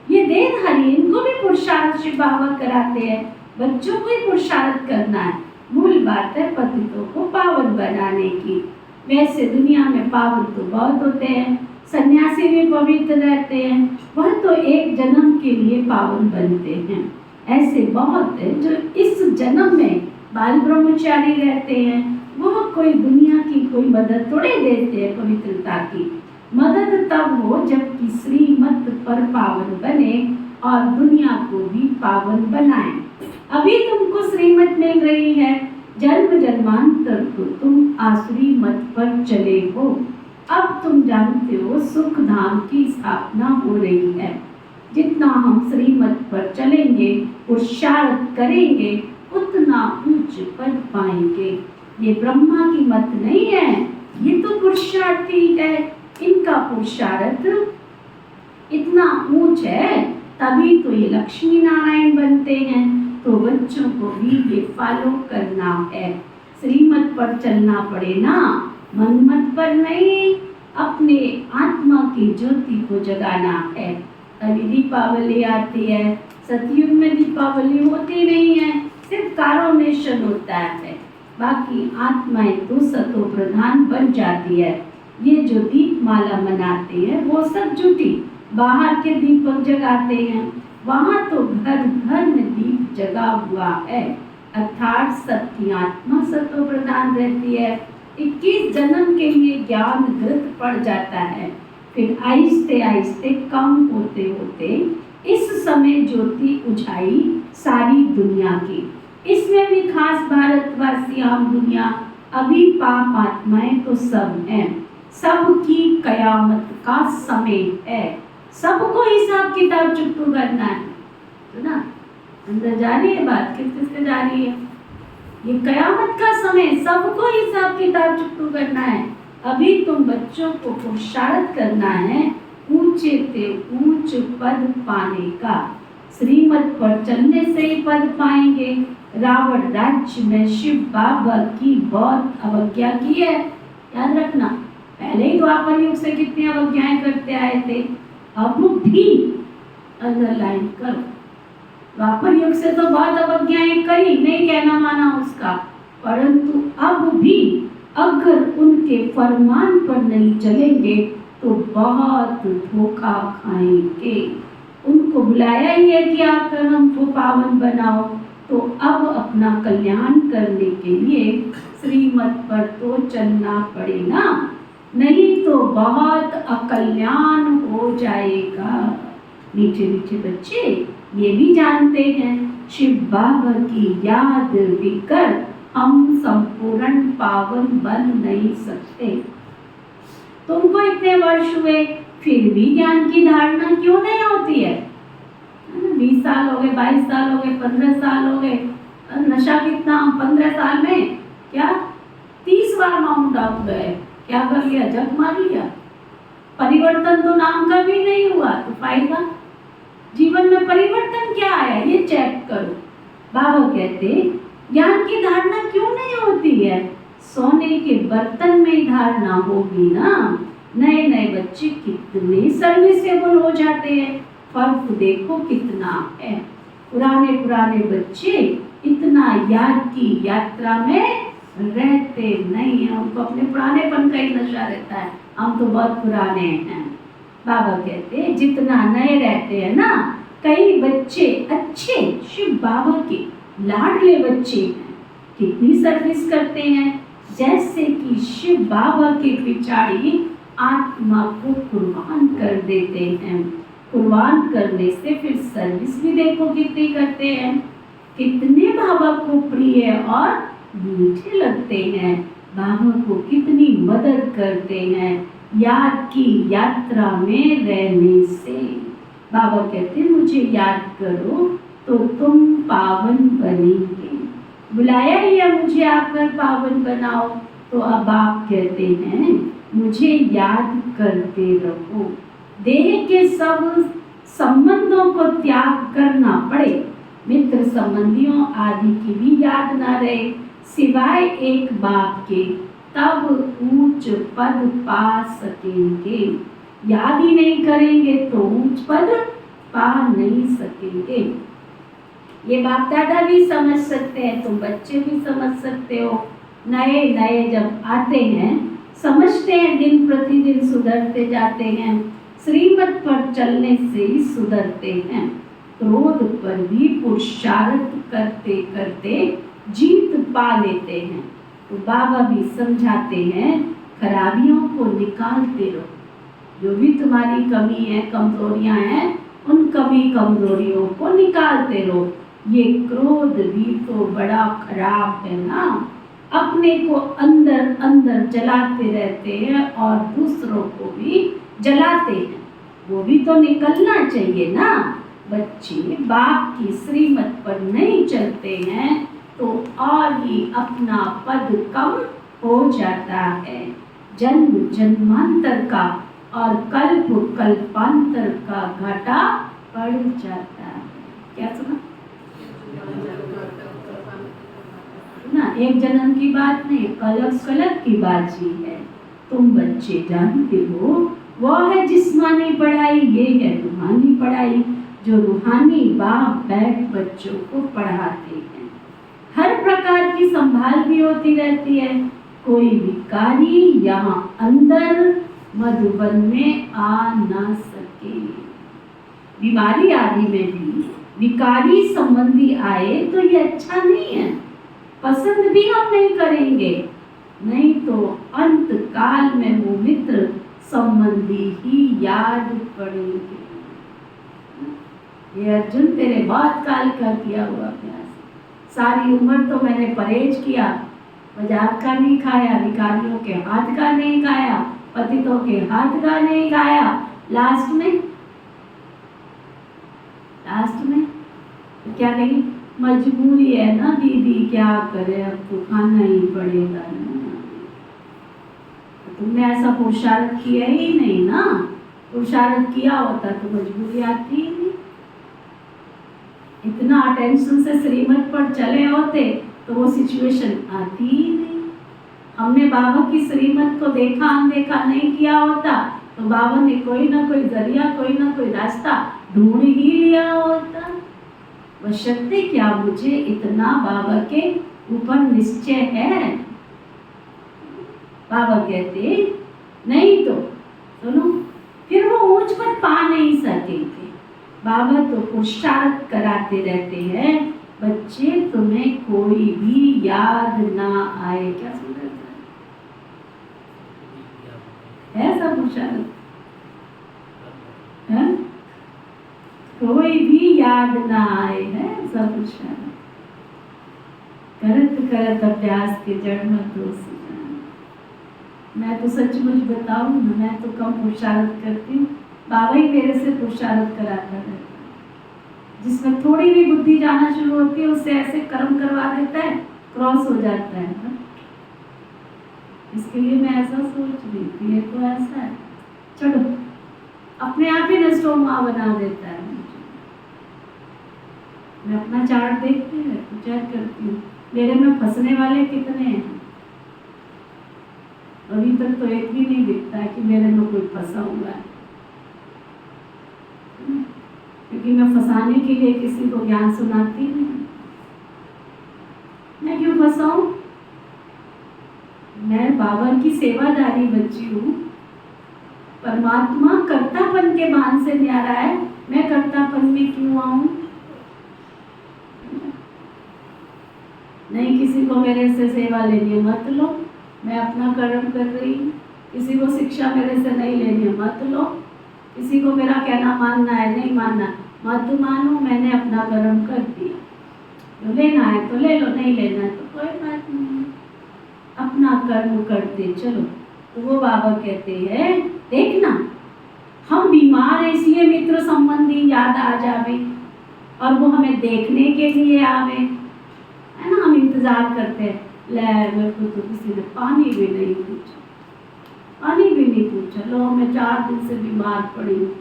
ये देहधारी, इनको भी पुरुषार्थ शिव बाबा कराते हैं, बच्चों को ही पुरुषार्थ करना है। मूल बात है पतितों को पावन बनाने की। वैसे दुनिया में पावन तो बहुत होते हैं, सन्यासी भी पवित्र रहते हैं, वह तो एक जन्म के लिए पावन बनते हैं। ऐसे बहुत है जो इस जन्म में बाल ब्रह्मचारी रहते हैं, वह कोई दुनिया की कोई मदद थोड़े देते हैं। पवित्रता की मदद तब हो जबकि श्रीमत पर पावन बने और दुनिया को भी पावन बनाए। अभी तुमको श्रीमत मिल रही है, जन्म जन्मांतर को तुम आसुरी मत पर चले हो। अब तुम जानते हो सुख धाम की स्थापना हो रही है। जितना हम श्रीमत पर चलेंगे, पुरुषार्थ करेंगे, उतना ऊंच पद पाएंगे। ये ब्रह्मा की मत नहीं है, ये तो पुरुषार्थी है। इनका पुरुषार्थ इतना ऊंच है, तभी तो ये लक्ष्मी नारायण बनते हैं। तो बच्चों को भी ये फॉलो करना है, श्रीमत पर चलना पड़े ना, मनमत पर नहीं। अपने आत्मा की ज्योति को जगाना है। अभी दीपावली आती है, सतयुग में दीपावली होती नहीं है, सिर्फ कारोनेशन होता है, बाकी आत्माएं तो सतो प्रधान बन जाती है। ये जो दीप माला मनाते हैं वो सब झूठी, बाहर के दीपक जगाते हैं, वहाँ तो घर घर में दीप जगा हुआ है। अर्थात सबकी आत्मा सतो प्रधान रहती है। 21 जन्म के लिए ज्ञान घृत पड़ जाता है, फिर आहिस्ते आहिस्ते कम होते होते इस समय ज्योति उछाई सारी दुनिया की। इसमें भी खास भारतवासी, आम दुनिया, अभी पाप आत्माएं तो सब हैं। सबकी कयामत का समय है, सबको हिसाब किताब चुकू करना है, तो ना अंदर जा रही है बात, किस किस से जा रही है? ये कयामत का समय, सबको हिसाब किताब चुकू करना है। अभी तुम बच्चों को पुरुषार्थ करना है ऊंचे से ऊंच पद पाने का। श्रीमत पर चलने से ही पद पाएंगे। रावण राज्य में शिव बाबा की बहुत अवज्ञा की है, याद रखना। पहले ही द्वापर युग से कितनी अवज्ञाएं करते आए थे, अब भी अंडरलाइन करो। द्वापर युग से तो बहुत अवज्ञाएं करी, नहीं कहना माना उसका, परंतु अब भी अगर उनके फरमान पर नहीं चलेंगे तो बहुत धोखा खाएंगे। उनको बुलाया ही है कि आकर हमको पावन बनाओ, तो अब अपना कल्याण करने के लिए श्रीमत पर तो चलना पड़े ना, नहीं तो बहुत अकल्याण हो जाएगा। मीठे मीठे बच्चे ये भी जानते हैं, शिव बाबा की याद बिकर हम संपूर्ण पावन बन नहीं सकते। तुमको इतने वर्ष हुए, फिर भी ज्ञान की धारणा क्यों नहीं होती है? 20 साल हो गए, 22 साल हो गए, 15 साल हो गए, नशा कितना 15 साल में क्या 30 बार माउंट आउट गए, क्या कर लिया? जग मार लिया। परिवर्तन तो नाम का भी नहीं हुआ, तो फायदा? जीवन में परिवर्तन क्या आया ये चेक करो। बाबा कहते ज्ञान की धारणा क्यों नहीं होती है? सोने के बर्तन में ही धारणा होगी ना। नए नए बच्चे कितने सर्विसेबल हो जाते हैं, फर्क देखो कितना है। पुराने पुराने बच्चे इतना याद की यात्रा में रहते नहीं है, उनको अपने पुरानेपन का ही नशा रहता है, हम तो बहुत पुराने हैं। बाबा कहते हैं जितना नए रहते हैं ना, कई बच्चे अच्छे शिव बाबा के लाडले बच्चे हैं, कितनी सर्विस करते हैं, जैसे कि शिव बाबा के पिछाड़ी आत्मा को कुर्बान कर देते हैं। कुर्बान करने से फिर सर्विस भी देखो कितनी करते हैं, कितने बाबा को प्रिय और मीठे लगते हैं, बाबा को कितनी मदद करते हैं याद की यात्रा में रहने से। बाबा कहते हैं मुझे याद करो तो तुम पावन बनेंगे। बुलाया ही है मुझे आकर पावन बनाओ, तो अब आप कहते हैं मुझे याद करते रहो। देह के सब संबंधों को त्याग करना पड़े, मित्र संबंधियों आदि की भी याद ना रहे, सिवाय एक बाप के, तब ऊंच पद पा सकेंगे। याद ही नहीं करेंगे तो ऊंच पद पा नहीं सकेंगे। ये बाप दादा भी समझ सकते हैं, तुम बच्चे भी समझ सकते हो। नए नए जब आते हैं समझते हैं, दिन प्रतिदिन सुधरते जाते हैं, श्रीमत पर चलने से ही सुधरते हैं। क्रोध पर भी पुरुषार्थ करते करते जीत पा लेते हैं। तो बाबा भी समझाते हैं खराबियों को निकालते रहो, जो भी तुम्हारी कमी है कमजोरियां हैं उन कमी कमजोरियों को निकालते रहो। ये क्रोध भी तो बड़ा खराब है ना, अपने को अंदर अंदर जलाते रहते हैं और दूसरों को भी जलाते हैं, वो भी तो निकलना चाहिए ना। बच्चे बाप की श्रीमत पर नहीं चलते हैं तो और ही अपना पद कम हो जाता है। जन्म जन्मांतर का और कल्प कल्पांतर का घाटा पड़ जाता है। क्या सुना ना, एक जन्म की बात नहीं, कलक कलक की बात ही है। तुम बच्चे जानते हो वो है जिस्मानी पढ़ाई, ये है रूहानी पढ़ाई, जो रूहानी बाप बैठ बच्चों को पढ़ाते हैं। हर प्रकार की संभाल भी होती रहती है। कोई विकारी यहाँ अंदर मधुबन में आ ना सके। बीमारी आदि में भी विकारी संबंधी आए तो ये अच्छा नहीं है, पसंद भी हम नहीं करेंगे, नहीं तो अंत काल में वो मित्र संबंधी ही याद पड़ेंगे। ये अर्जुन तेरे बहुत काल का किया हुआ अभ्यास, सारी उम्र तो मैंने परहेज किया, मजाक का नहीं खाया, भिखारियों के हाथ का नहीं खाया, पतितों के हाथ का नहीं खाया, लास्ट में तो क्या कहेगी, मजबूरी है ना दीदी, क्या करे अब तो खाना ही पड़ेगा ना। तुमने ऐसा पुरुषार्थ किया ही नहीं ना, पुरुषार्थ किया होता तो मजबूरी आती ही नहीं। इतना अटेंशन से श्रीमत पर चले होते तो वो सिचुएशन आती ही नहीं। हमने बाबा की श्रीमत को देखा अनदेखा नहीं किया होता तो बाबा ने कोई ना कोई जरिया, कोई ना कोई रास्ता ढूंढ ही लिया होता। बशर्ते क्या मुझे इतना बाबा के ऊपर निश्चय है। बाबा कहते नहीं तो सुनो, फिर वो ऊंच पर पा नहीं सकेंगे। बाबा तो पुरुषार्थ कराते रहते हैं, बच्चे तुम्हें कोई भी याद ना आए। क्या सुन रहे है ऐसा पुरुषार्थ है, कोई भी याद ना आए है ऐसा पुरुषार्थ। करत करत अभ्यास के जड़ मत हो सका। मैं तो सचमुच बताऊं ना, मैं तो कम पुरुषार्थ करती हूँ, बाबा ही मेरे से पुरुषार्थ कराता रहता है। जिसमें थोड़ी भी बुद्धि जाना शुरू होती है उससे ऐसे कर्म करवा देता है, क्रॉस हो जाता है ना? इसके लिए मैं ऐसा सोच रही थी, ये तो ऐसा है, चलो अपने आप ही नस्टोमा बना देता है। मैं अपना चार्ट देखती हूँ, चेक करती हूँ मेरे में फंसने वाले कितने हैं। अभी तक तो एक भी नहीं दिखता है कि मेरे में कोई फंसा हुआ है, क्योंकि मैं फंसाने के लिए किसी को ज्ञान सुनाती नहीं। मैं क्यों फंसाऊं? मैं बाबा की सेवादारी बच्ची हूँ। परमात्मा कर्तापन के भान से न्यारा है, मैं कर्तापन में क्यों आऊं? नहीं, किसी को मेरे से सेवा लेनी है मत लो, मैं अपना कर्म कर रही हूँ। किसी को शिक्षा मेरे से नहीं लेनी है मत लो, किसी को मेरा कहना मानना है नहीं मानना मत मानो, मैंने अपना कर्म कर दिया। तो लेना है तो ले लो, नहीं लेना है तो कोई बात नहीं, अपना कर्म करते चलो। तो वो बाबा कहते हैं देखना, हम बीमार हैं इसलिए मित्र संबंधी याद आ जावे और वो हमें देखने के लिए आवे, है ना। हम इंतजार करते हैं, ले मेरे को तो किसी ने पानी भी नहीं पूछा, लो मैं 4 दिन से बीमार पड़ी हूँ,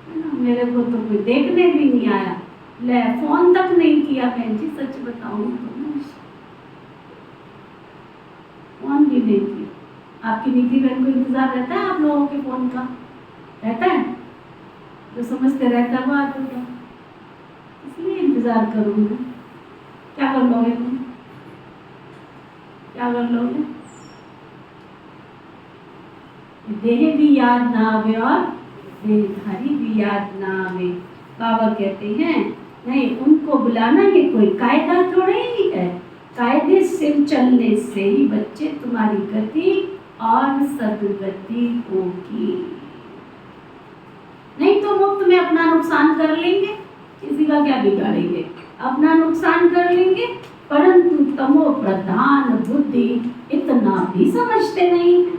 है ना, मेरे को तो कोई देखने भी नहीं आया, ले फोन तक नहीं किया। बहन जी सच बताऊँ तो फोन भी नहीं किया। आपकी नीति बहन को इंतजार रहता है आप लोगों के फोन का? रहता है? जो समझते रहता वो आता था, इसलिए इंतजार करूंगा। क्या कर लोगे तुम? क्या कर लोगे? देह भी याद ना आवे और देहधारी भी याद ना आवे। बाबा कहते हैं नहीं, उनको बुलाना ये कोई कायदा थोड़े ही है, कायदे से चलने से ही बच्चे तुम्हारी गति और सदगति होगी। नहीं तो मुफ्त में अपना नुकसान कर लेंगे, किसी का क्या बिगाड़ेंगे, अपना नुकसान कर लेंगे। परंतु तमो प्रधान बुद्धि इतना भी समझते नहीं है।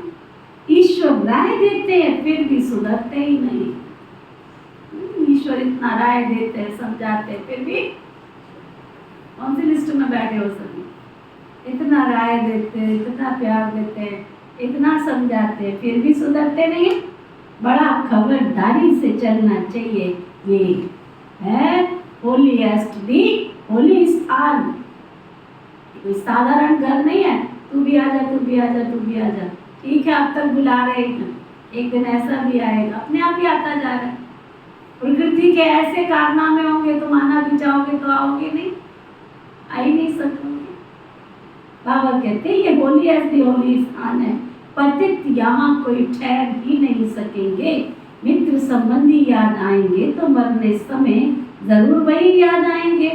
ईश्वर राय देते हैं फिर भी सुधरते ही नहीं। ईश्वर इतना राय देते हैं, समझाते हैं, फिर भी कौन सी लिस्ट में बैठे हो सभी? इतना राय देते हैं, इतना प्यार देते हैं, इतना समझाते हैं, फिर भी सुधरते नहीं। बड़ा खबरदारी से चलना चाहिए। ये है होलीएस्ट दी होली स्थान, कोई साधारण घर नहीं है। तू भी आजा, तू भी आजा, तू भी आजा, ठीक है अब तक बुला रहे हैं, एक दिन ऐसा भी आएगा, अपने आप ही आता जा रहा है। प्रकृति के ऐसे कारनामे होंगे तो माना भी चाहोगे तो आओगे नहीं, आ ही नहीं सकोगे। बाबा कहते हैं ये होलीएस्ट दी होली स्थान है, पतित यहाँ कोई ठहर ही नहीं सकेंगे। मित्र संबंधी याद आएंगे तो मरने समय जरूर वही याद आएंगे।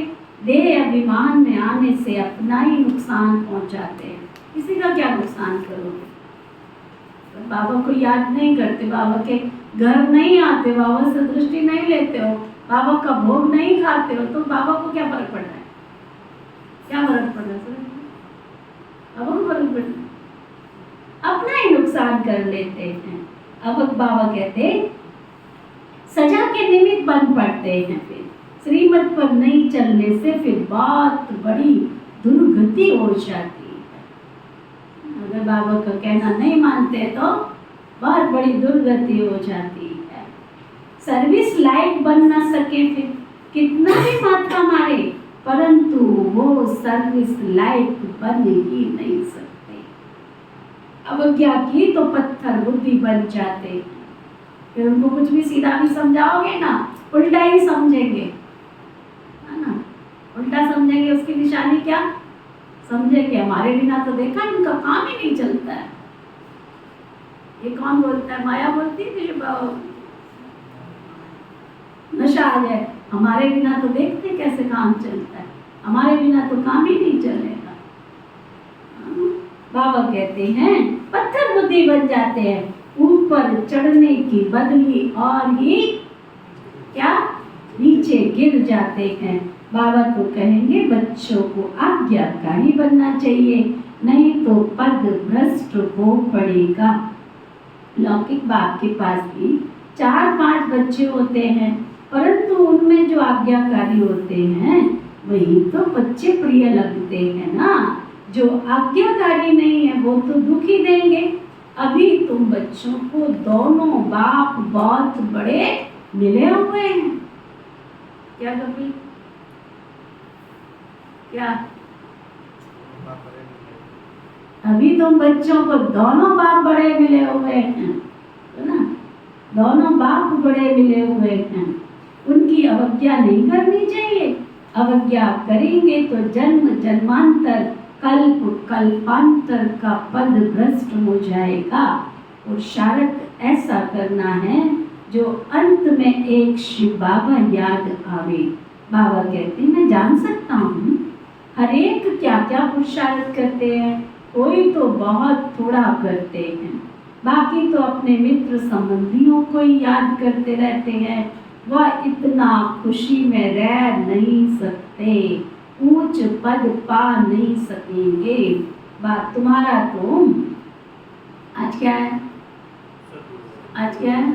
देह अभिमान में आने से अपना ही नुकसान पहुंचाते हैं, किसी का क्या नुकसान करोगे। तो बाबा को याद नहीं करते, बाबा के घर नहीं आते, बाबा से दृष्टि नहीं लेते हो, बाबा का भोग नहीं खाते हो, तो बाबा को क्या फर्क पड़ रहा है? क्या फर्क पड़ रहा है? बाबा को फर्क पड़ रहा है, अपना ही नुकसान कर लेते हैं। अब बाबा कहते सजा के निमित्त बन पड़ते हैं, फिर श्रीमत पर नहीं चलने से फिर बहुत बड़ी दुर्गति हो जाती है। अगर बाबा का कहना नहीं मानते तो बहुत बड़ी दुर्गति हो जाती है। सर्विस लाइक बन ना सके, फिर कितना भी माथा मारे, परंतु वो सर्विस लाइक बन ही नहीं सकते। अवज्ञा की तो पत्थर बुद्धि बन जाते हैं। फिर उनको कुछ भी सीधा भी समझाओगे ना, उल्टा ही समझेंगे, है ना। उल्टा समझेंगे, उसकी निशानी क्या समझेंगे? हमारे बिना तो देखा इनका काम ही नहीं चलता है। ये कौन बोलता है? माया बोलती है नशा आ जाए, हमारे बिना तो देखते कैसे काम चलता है, हमारे बिना तो काम ही नहीं चलेगा। बाबा कहते हैं पत्थर बुद्धि बन जाते हैं, ऊपर चढ़ने की बदली और ही क्या नीचे गिर जाते हैं। बाबा तो कहेंगे बच्चों को आज्ञाकारी बनना चाहिए, नहीं तो पद भ्रष्ट हो पड़ेगा। लौकिक बाप के पास भी 4-5 बच्चे होते हैं, परंतु उनमें जो आज्ञाकारी होते हैं वही तो बच्चे प्रिय लगते हैं ना। जो आज्ञाकारी नहीं है वो तो दुखी देंगे। अभी तुम बच्चों को दोनों बाप बहुत बड़े मिले हुए हैं। क्या कभी क्या अभी तुम बच्चों को दोनों बाप बड़े मिले हुए हैं, है ना, दोनों बाप बड़े मिले हुए हैं। उनकी अवज्ञा नहीं करनी चाहिए। अवज्ञा करेंगे तो जन्म जन्मांतर कल्प कल्पांतर का पद भ्रष्ट हो जाएगा। और शारत ऐसा करना है जो अंत में एक शिव बाबा याद आवे। बाबा कहते हैं मैं जान सकता हूँ हर एक क्या क्या पुरुषार्थ करते हैं, कोई तो बहुत थोड़ा करते हैं, बाकी तो अपने मित्र संबंधियों को ही याद करते रहते हैं। वह इतना खुशी में रह नहीं सकते, ऊंच पद पा नहीं सकेंगे। बात तुम्हारा तो आज क्या है? आज क्या है?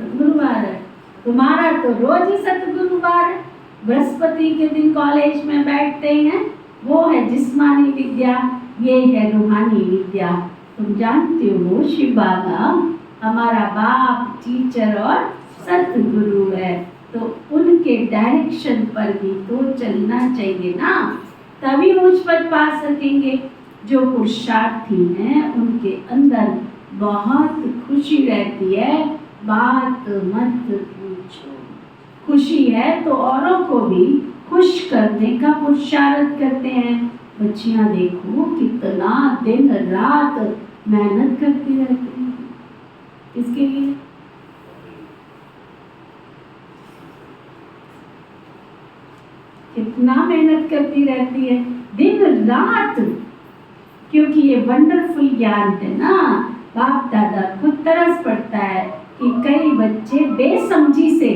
सतगुरुवार है। तुम्हारा तो रोज ही सतगुरुवार है। बृहस्पति के दिन कॉलेज में बैठते हैं, वो है जिस्मानी विद्या, ये है रूहानी विद्या। तुम जानते हो शिव बाबा हमारा बाप, टीचर और सतगुरु है, तो उनके डायरेक्शन पर भी तो चलना चाहिए ना, तभी ऊंच पद पा सकेंगे। जो पुरुषार्थी हैं उनके अंदर बहुत खुशी रहती है, बात मत पूछो। खुशी है तो औरों को भी खुश करने का पुरुषार्थ करते हैं। बच्चियां देखो कितना दिन रात मेहनत करती रहती हैं, किसके लिए? कितना मेहनत करती रहती है दिन रात, क्योंकि ये वंडरफुल ज्ञान है ना। बाप दादा खुद तरस पड़ता है कि कई बच्चे बेसमझी से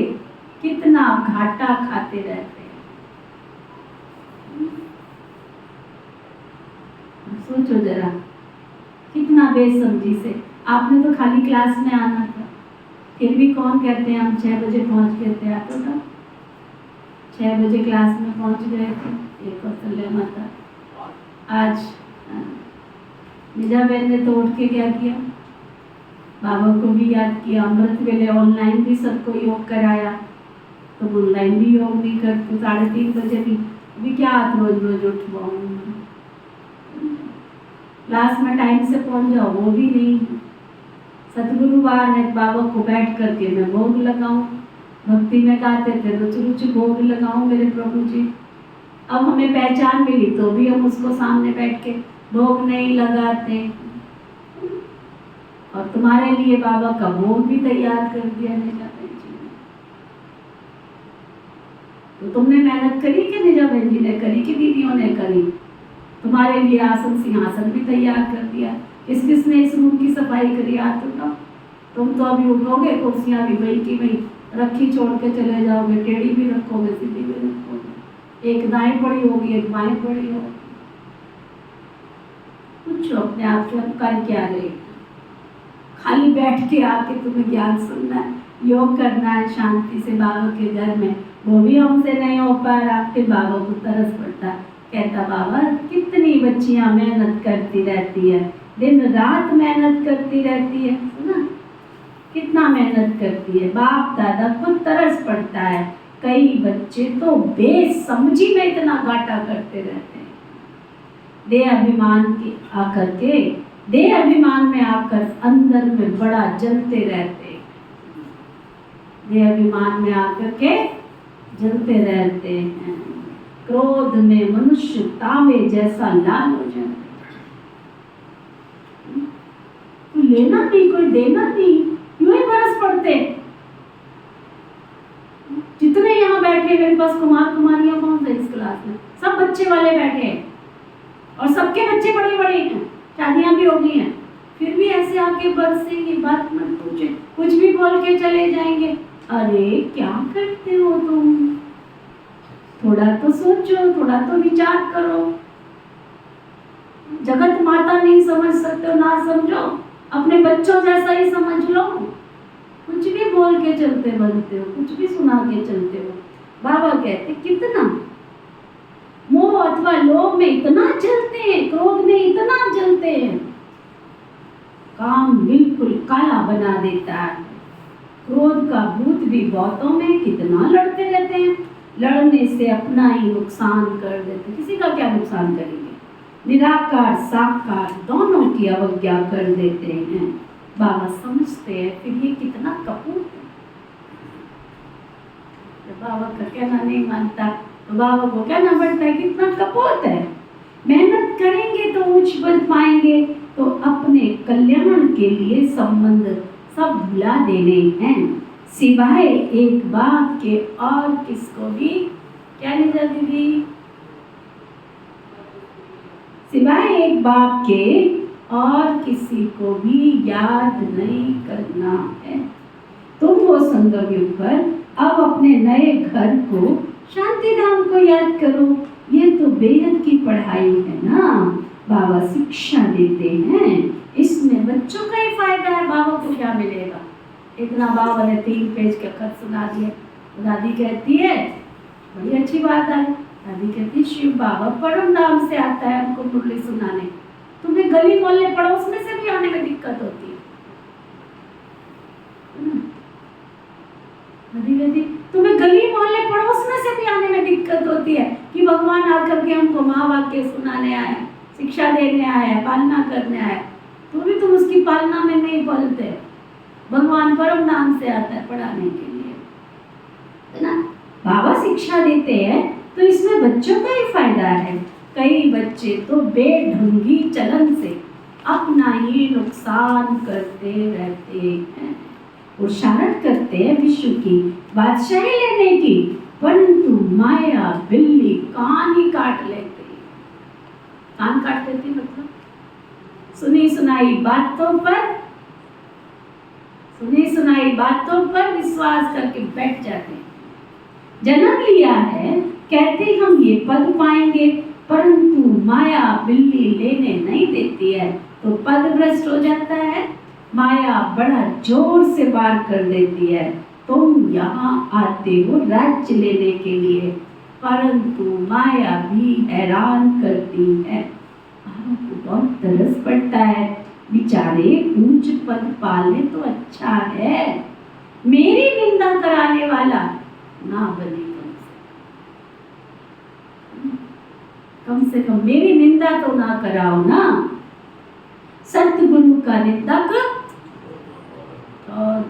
कितना घाटा खाते रहते हैं। सोचो जरा, कितना बेसमझी से। आपने तो खाली क्लास में आना था, फिर भी कौन कहते हैं हम 6 बजे पहुंच गए थे। आप तो 6 बजे क्लास में पहुंच गए थे। एक कौशल्या माता आज निजा बहन ने तो उठ के क्या किया, बाबा को भी याद किया। अमृत वेले ऑनलाइन भी सबको योग कराया, तो ऑनलाइन भी योग नहीं करते। 3:30 बजे भी अभी क्या आप रोज रोज उठवाऊंगा, क्लास में टाइम से पहुंच जाओ, वो भी नहीं। सतगुरुवार है, बाबा को बैठ करके मैं भोग लगाऊं। भक्ति में गाते थे रुचि रुचि भोग लगाऊं मेरे प्रभु जी। अब हमें पहचान मिली तो भी हम उसको सामने बैठ के भोग नहीं लगाते। और तुम्हारे लिए बाबा का भोग भी तैयार कर दिया निजा बहन जी ने। तो तुमने मेहनत करी कि निजा बहन जी ने करी कि दीदियों ने करी? तुम्हारे लिए आसन सिंहासन भी तैयार कर दिया। किस किसने इस रूम की सफाई करी? हाथ उठाओ। तुम तो अभी उठोगे, कुर्सियां भी वही की वही रखी छोड़ के चले जाओगे, टेढ़ी भी रखोगे, सीधी भी रखोगे, एक दाएं पड़ी होगी एक बाएं पड़ी होगी। पूछो अपने आप से, कर क्या रहे? खाली बैठ के आके तुम्हें ज्ञान सुनना है, योग करना है शांति से बाबा के घर में, वो भी हमसे नहीं हो पा रहा। फिर बाबा को तरस पड़ता, कहता बाबा कितनी बच्चियां मेहनत करती रहती है, दिन रात मेहनत करती रहती है। सुना कितना मेहनत करती है। बाप दादा खुद तरस पड़ता है, कई बच्चे तो बेसमझी में इतना घाटा करते रहते हैं। देह अभिमान की आकर के, देह अभिमान में आकर अंदर में बड़ा जलते रहते हैं। देह अभिमान में आकर के जलते रहते हैं। क्रोध में मनुष्य तांबे जैसा लाल हो जाता है। कोई लेना नहीं, कोई देना नहीं, यूं ही बरस पड़ते। जितने यहाँ बैठे मेरे पास कुमार कुमारियां कौन से इस क्लास में, सब बच्चे वाले बैठे हैं और सबके बच्चे बड़े बड़े हैं, शादियां भी हो गई हैं, फिर भी ऐसे आके बरसेंगे, बात मत पूछे, कुछ भी बोल के चले जाएंगे। अरे क्या करते हो तुम? थोड़ा तो सोचो, थोड़ा तो विचार करो। जगत माता नहीं समझ सकते हो ना समझो, अपने बच्चों जैसा ही समझ लो। कुछ भी बोल के चलते बनते हो, कुछ भी सुना के चलते हो। बाबा कहते कितना मोह अथवा लोभ में इतना जलते हैं, क्रोध में इतना जलते हैं, काम बिल्कुल काला बना देता है। क्रोध का भूत भी बहुतों में कितना लड़ते रहते हैं, लड़ने से अपना ही नुकसान कर देते। किसी का क्या नुकसान करेंगे? निराकार साकार दोनों की अवज्ञा कर देते हैं। बाबा समझते हैं फिर ये कितना कपूत है। जब बाबा का कहना नहीं मानता तो बाबा को कहना पड़ता है कितना कपूत है। मेहनत करेंगे तो ऊंच पद पाएंगे, तो अपने कल्याण के लिए संबंध सब भुला देने हैं, सिवाय एक बात के और किसको भी। क्या निजा दीदी? सिवाय एक बाप के और किसी को भी याद नहीं करना है। तुम वो संगम युग पर अब अपने नए घर को, शांति धाम को याद करो। ये तो बेहद की पढ़ाई है ना, बाबा शिक्षा देते हैं, इसमें बच्चों का ही फायदा है। बाबा को क्या मिलेगा? इतना बाबा ने 3 पेज के खत सुना दिए। दादी कहती है बड़ी अच्छी बात है। दादी कहती शिव बाबा परम नाम से आता है हमको मुरली सुनाने, तुम्हें गली मोहल्ले पड़ोस में से भी आने में दिक्कत होती है। दादी कहती तुम्हें गली मोहल्ले पड़ोस में से भी आने में दिक्कत होती है कि भगवान आकर के हमको महावाक्य सुनाने आए, शिक्षा देने आए, पालना करने आए, तो भी तुम उसकी पालना में नहीं बोलते। भगवान परम नाम से आता है पढ़ाने के लिए, है ना। बाबा शिक्षा देते हैं तो इसमें बच्चों का ही फायदा है। कई बच्चे तो बेढंगी चलन से अपना ही नुकसान करते रहते हैं, वो शरारत करते हैं विश्व की बादशाही लेने की, परंतु माया बिल्ली कान ही काट लेते। कान काट देती मतलब सुनी सुनाई बातों पर विश्वास करके बैठ जाते हैं। जन्म लिया है कहते हम ये पद पाएंगे, परंतु माया बिल्ली लेने नहीं देती है तो पद भ्रष्ट हो जाता है। माया बड़ा जोर से वार कर देती है, तुम यहाँ आते हो राज्य लेने के लिए, परंतु माया भी हैरान करती है। आपको बहुत तरस पड़ता है, बेचारे ऊंच पद पाले तो अच्छा है, मेरी निंदा कराने वाला ना बने, कम से कम मेरी निंदा तो ना कराओ ना। सतगुरु का निंदक और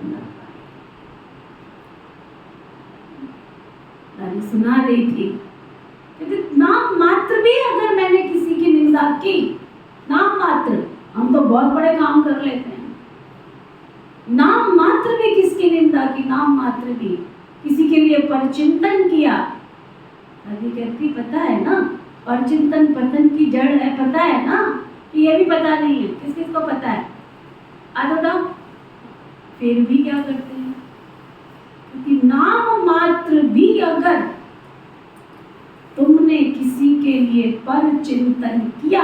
दादी सुना रही थी कि नाम मात्र भी अगर मैंने किसी की निंदा की, नाम मात्र, हम तो बहुत बड़े काम कर लेते हैं, नाम मात्र भी किसकी निंदा की, नाम मात्र भी किसी के लिए परचिंतन किया, दादी कहती पता है ना परचिंतन पतन की जड़ है, पता है ना कि ये भी पता नहीं है, किस किस को पता है, आ बताओ। फिर भी क्या करते हैं, क्योंकि नाम मात्र भी अगर तुमने किसी के लिए परचिंतन किया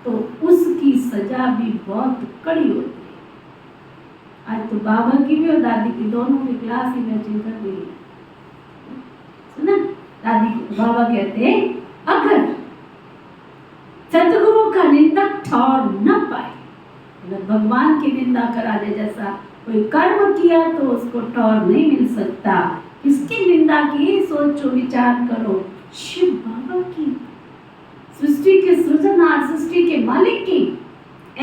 तो उसकी सजा भी बहुत कड़ी होती है। आज तो बाबा की भी और दादी की दोनों की क्लास ही मैचिंग कर रही है, सुना। दादी को बाबा कहते हैं अगर सतगुरु का निंदक ठौर न पाए, अगर भगवान की निंदा कराने जैसा कोई कर्म किया तो उसको ठौर नहीं मिल सकता। किसकी निंदा की, सोचो विचार करो, शिव बाबा की, सृष्टि के सृजनहार, सृष्टि के मालिक की।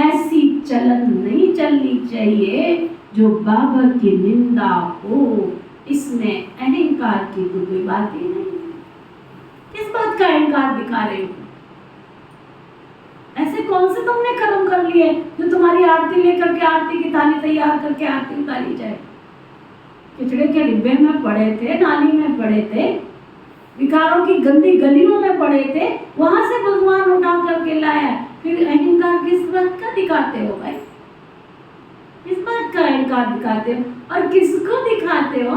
ऐसी चलन नहीं चलनी चाहिए जो बाबा की निंदा हो, इसमें अहंकार की तो कोई बात ही नहीं। किस बात का अहंकार दिखा रहे हो, ऐसे कौन से तुमने कर्म कर लिए जो तुम्हारी आरती लेकर के आरती की थाली तैयार करके आरती उतारी जाए। खिचड़े के डिब्बे में पड़े थे, नाली में पड़े थे, विकारों की गंदी गलियों में पड़े थे, वहां से भगवान उठा करके लाया, फिर अहंकार किस बात का दिखाते हो भाई, किस बात का अहंकार दिखाते हो और किसको दिखाते हो।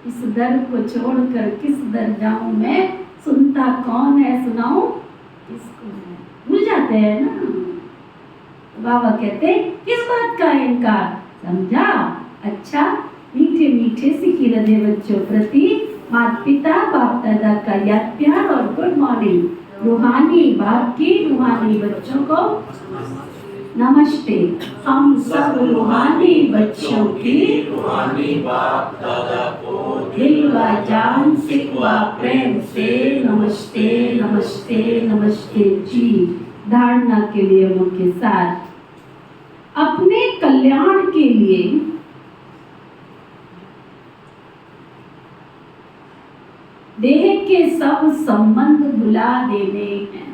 इस दर को छोड़कर किस दर जाऊं मैं, सुनता कौन है सुनाऊं किसको है, भूल जाते हैं ना। बाबा कहते किस बात का अहंकार, समझा। अच्छा, मीठे मीठे सिखी रहे बच्चों प्रति माता पिता बाप दादा का याद प्यार और गुड मॉर्निंग। रूहानी बाप की रूहानी बच्चों को नमस्ते। हम सब रूहानी बच्चों की रूहानी बाप दादा को दिल व जान सिकवा प्रेम से नमस्ते नमस्ते नमस्ते जी। धारणा के लिए मुख्य सार, अपने कल्याण के लिए देह के सब संबंध भुला देने हैं।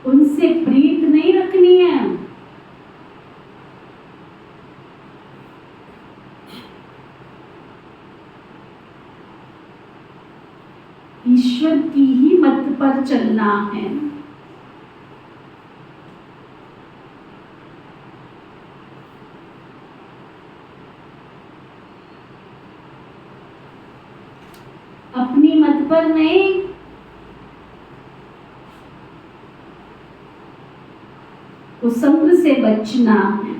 उनसे प्रीत नहीं रखनी है। ईश्वर की ही मत पर चलना है। अपनी मत पर नहीं, कुसंग से बचना है।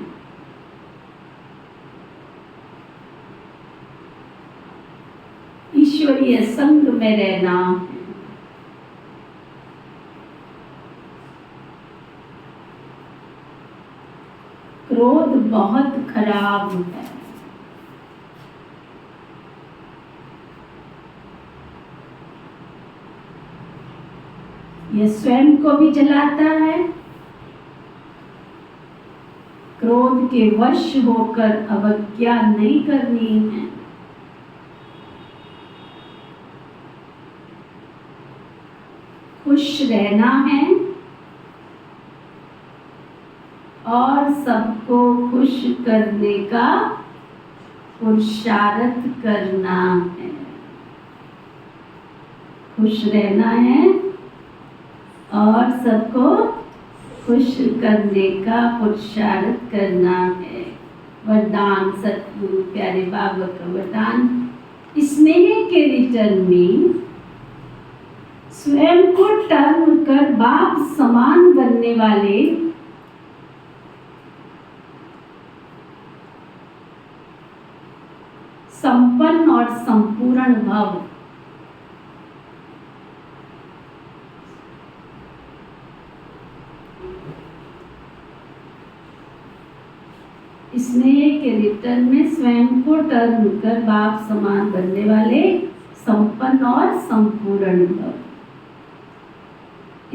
ईश्वरीय संग में रहना है। क्रोध बहुत खराब है। यह स्वयं को भी जलाता है। क्रोध के वश होकर अवज्ञा नहीं करनी है। खुश रहना है और सबको खुश करने का पुरुषार्थ करना है। खुश रहना है और सबको खुश करने का पुरुषार्थ करना है। वरदान सतगुरु प्यारे बाबा का वरदान, स्नेह के रिटर्न में स्वयं को टर्न कर बाप समान बनने वाले संपन्न और संपूर्ण भव। स्नेह के रिटर्न में स्वयं को टर्न कर बाप समान बनने वाले संपन्न और संपूर्ण भव।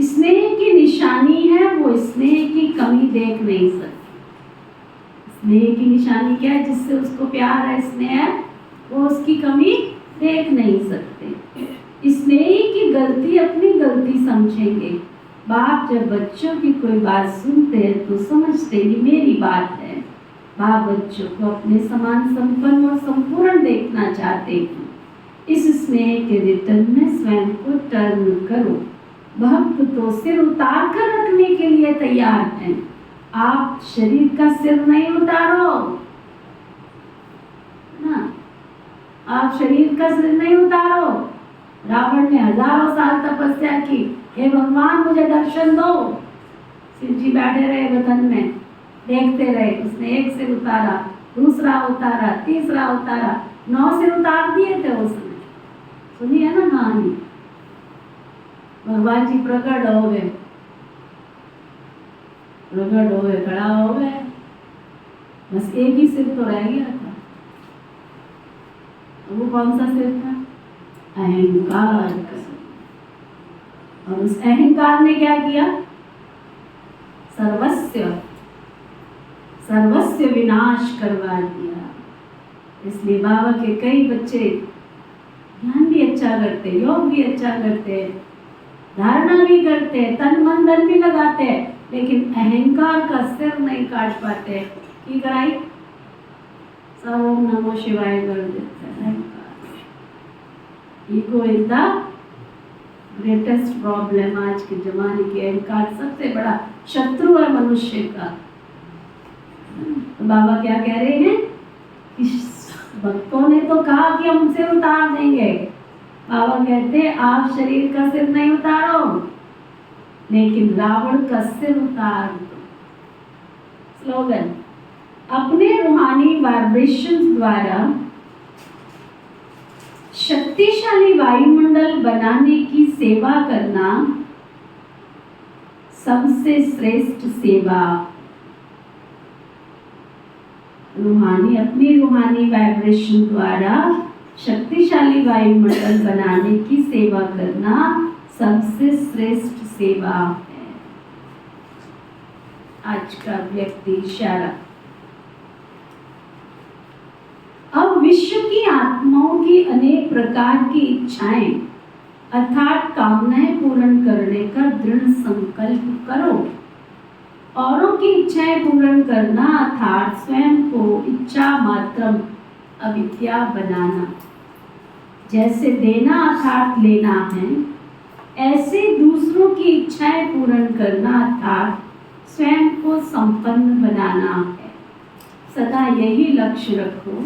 स्नेह की निशानी है, वो स्नेह की कमी देख नहीं सकती। स्नेह की निशानी क्या है? जिससे उसको प्यार है, स्नेह है, वो उसकी कमी देख नहीं सकते। स्नेही की गलती अपनी गलती समझेंगे। बाप जब बच्चों की कोई बात सुनते हैं तो समझते ये मेरी बात है। बाप बच्चों को अपने समान संपन्न और संपूर्ण देखना चाहते हैं। इस स्नेह के रिटर्न में स्वयं को टर्न करो। भक्त तो सिर उतार कर रखने के लिए तैयार हैं। आप शरीर का सिर नहीं उतारो ना, आप शरीर का सिर नहीं उतारो। रावण ने हजारों साल तपस्या की, हे भगवान मुझे दर्शन दो। शिव जी बैठे रहे वतन में, देखते रहे। उसने एक सिर उतारा, दूसरा उतारा, तीसरा उतारा, 9 सिर उतार दिए थे उसने। सुनी है ना कहानी? भगवान जी प्रकट हो गए, खड़ा हो गए। बस एक ही सिर तो रह गया था। वो कौन सा सिर था? अहंकार का। और उस अहंकार ने क्या किया? सर्वस्व विनाश करवा दिया। इसलिए बाबा के कई बच्चे ज्ञान भी अच्छा करते, योग भी अच्छा करते, धारणा भी करते, तन मन धन भी लगाते, लेकिन अहंकार का सिर नहीं काट पाते। की कराई? सब ओम नमो शिवाय कर देते हैं। Ego is the greatest problem आज के जमाने के। अहंकार सबसे बड़ा शत्रु है मनुष्य का। तो बाबा क्या कह रहे हैं? भक्तों ने तो कहा कि हम सिर उतार देंगे। बाबा कहते हैं आप शरीर का सिर नहीं उतारो, लेकिन रावण का सिर उतार दो। स्लोगन, अपने रूहानी वाइब्रेशंस द्वारा शक्तिशाली वायुमंडल बनाने की सेवा करना सबसे श्रेष्ठ सेवा। अपनी रूहानी वाइब्रेशन द्वारा शक्तिशाली वायुमंडल बनाने की सेवा करना सबसे श्रेष्ठ सेवा है। आज का व्यक्ति इशारा। अब विश्व की आत्माओं की अनेक प्रकार की इच्छाएं अर्थात कामनाएं पूर्ण करने का दृढ़ संकल्प करो। औरों की इच्छाएं पूर्ण करना अर्थात स्वयं को इच्छा मात्रम अविद्या बनाना। जैसे देना अर्थात लेना है, ऐसे दूसरों की इच्छाएं पूर्ण करना अर्थात स्वयं को संपन्न बनाना है। सदा यही लक्ष्य रखो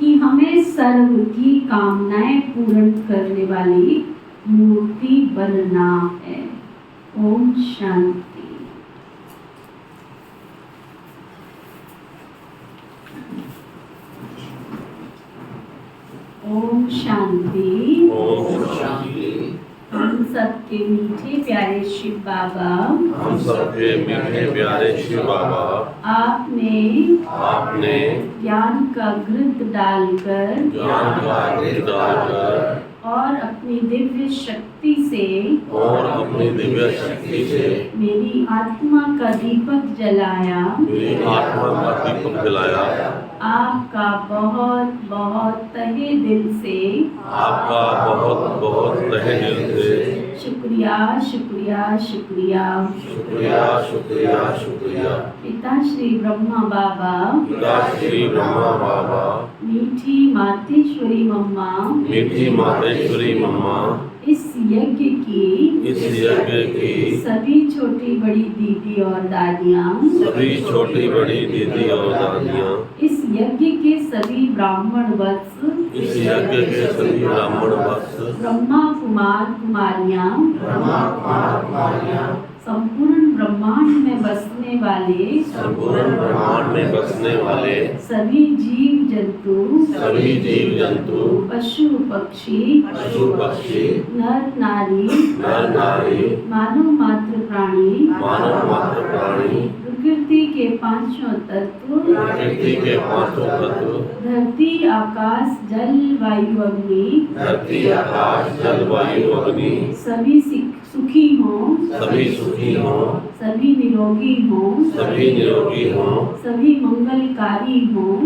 कि हमें सर्व की कामनाएं पूर्ण करने वाली मूर्ति बनना है। ओम शांति। ओम शांति। ओम शांति। हम सबके मीठे प्यारे शिव बाबा, हम सबके मीठे प्यारे शिव बाबा, आपने ज्ञान का घृत डालकर ज्ञान का घृत डालकर और अपनी दिव्य शक्ति से मेरी आत्मा का दीपक जलाया। मेरी आत्मा का दीपक जलाया। आपका बहुत बहुत तहे दिल से, आपका बहुत बहुत तहे दिल से शुक्रिया शुक्रिया शुक्रिया। शुक्रिया शुक्रिया शुक्रिया। पिता श्री ब्रह्मा बाबा, पिता श्री ब्रह्मा बाबा, मीठी मातेश्वरी मम्मा, मीठी मातेश्वरी मम्मा, इस यज्ञ की सभी छोटी बड़ी दीदी और दादियाँ, सभी छोटी बड़ी दीदी और दादियाँ, इस यज्ञ के सभी ब्राह्मण वत्स, इस यज्ञ के सभी ब्राह्मण वत्स, ब्रह्मा कुमार कुमारियाँ, संपूर्ण ब्रह्मांड में बसने वाले, संपूर्ण ब्रह्मांड में बसने वाले सभी जीव जंतु, पशु पक्षी, नर नारी, मानव मात्र प्राणी, प्रकृति के पांचों तत्व, धरती आकाश जल वायु अग्नि, सभी सुखी हों, सभी निरोगी हों, सभी मंगलकारी हों,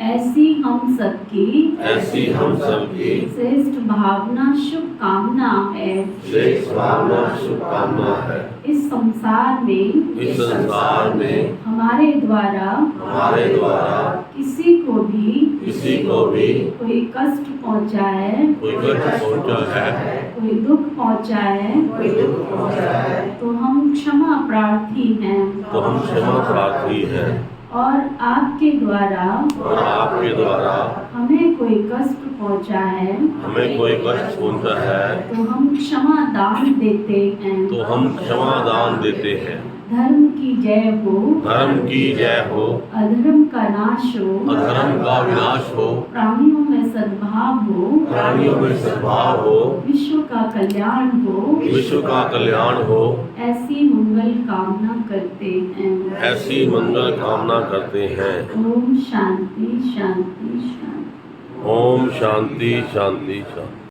ऐसी हम सबकी श्रेष्ठ भावना शुभकामना है। इस संसार में हमारे द्वारा किसी को भी कोई कष्ट पहुंचा है, कोई दुख पहुंचा है, तो हम क्षमा प्रार्थी हैं। और आपके द्वारा हमें कोई कष्ट पहुंचा है, तो हम क्षमा दान देते हैं। धर्म की जय हो, अधर्म का नाश हो, प्राणियों में सद्भाव हो, विश्व का कल्याण हो, ऐसी मंगल कामना करते हैं। ओम शांति शांति शांति। ओम शांति शांति शांति।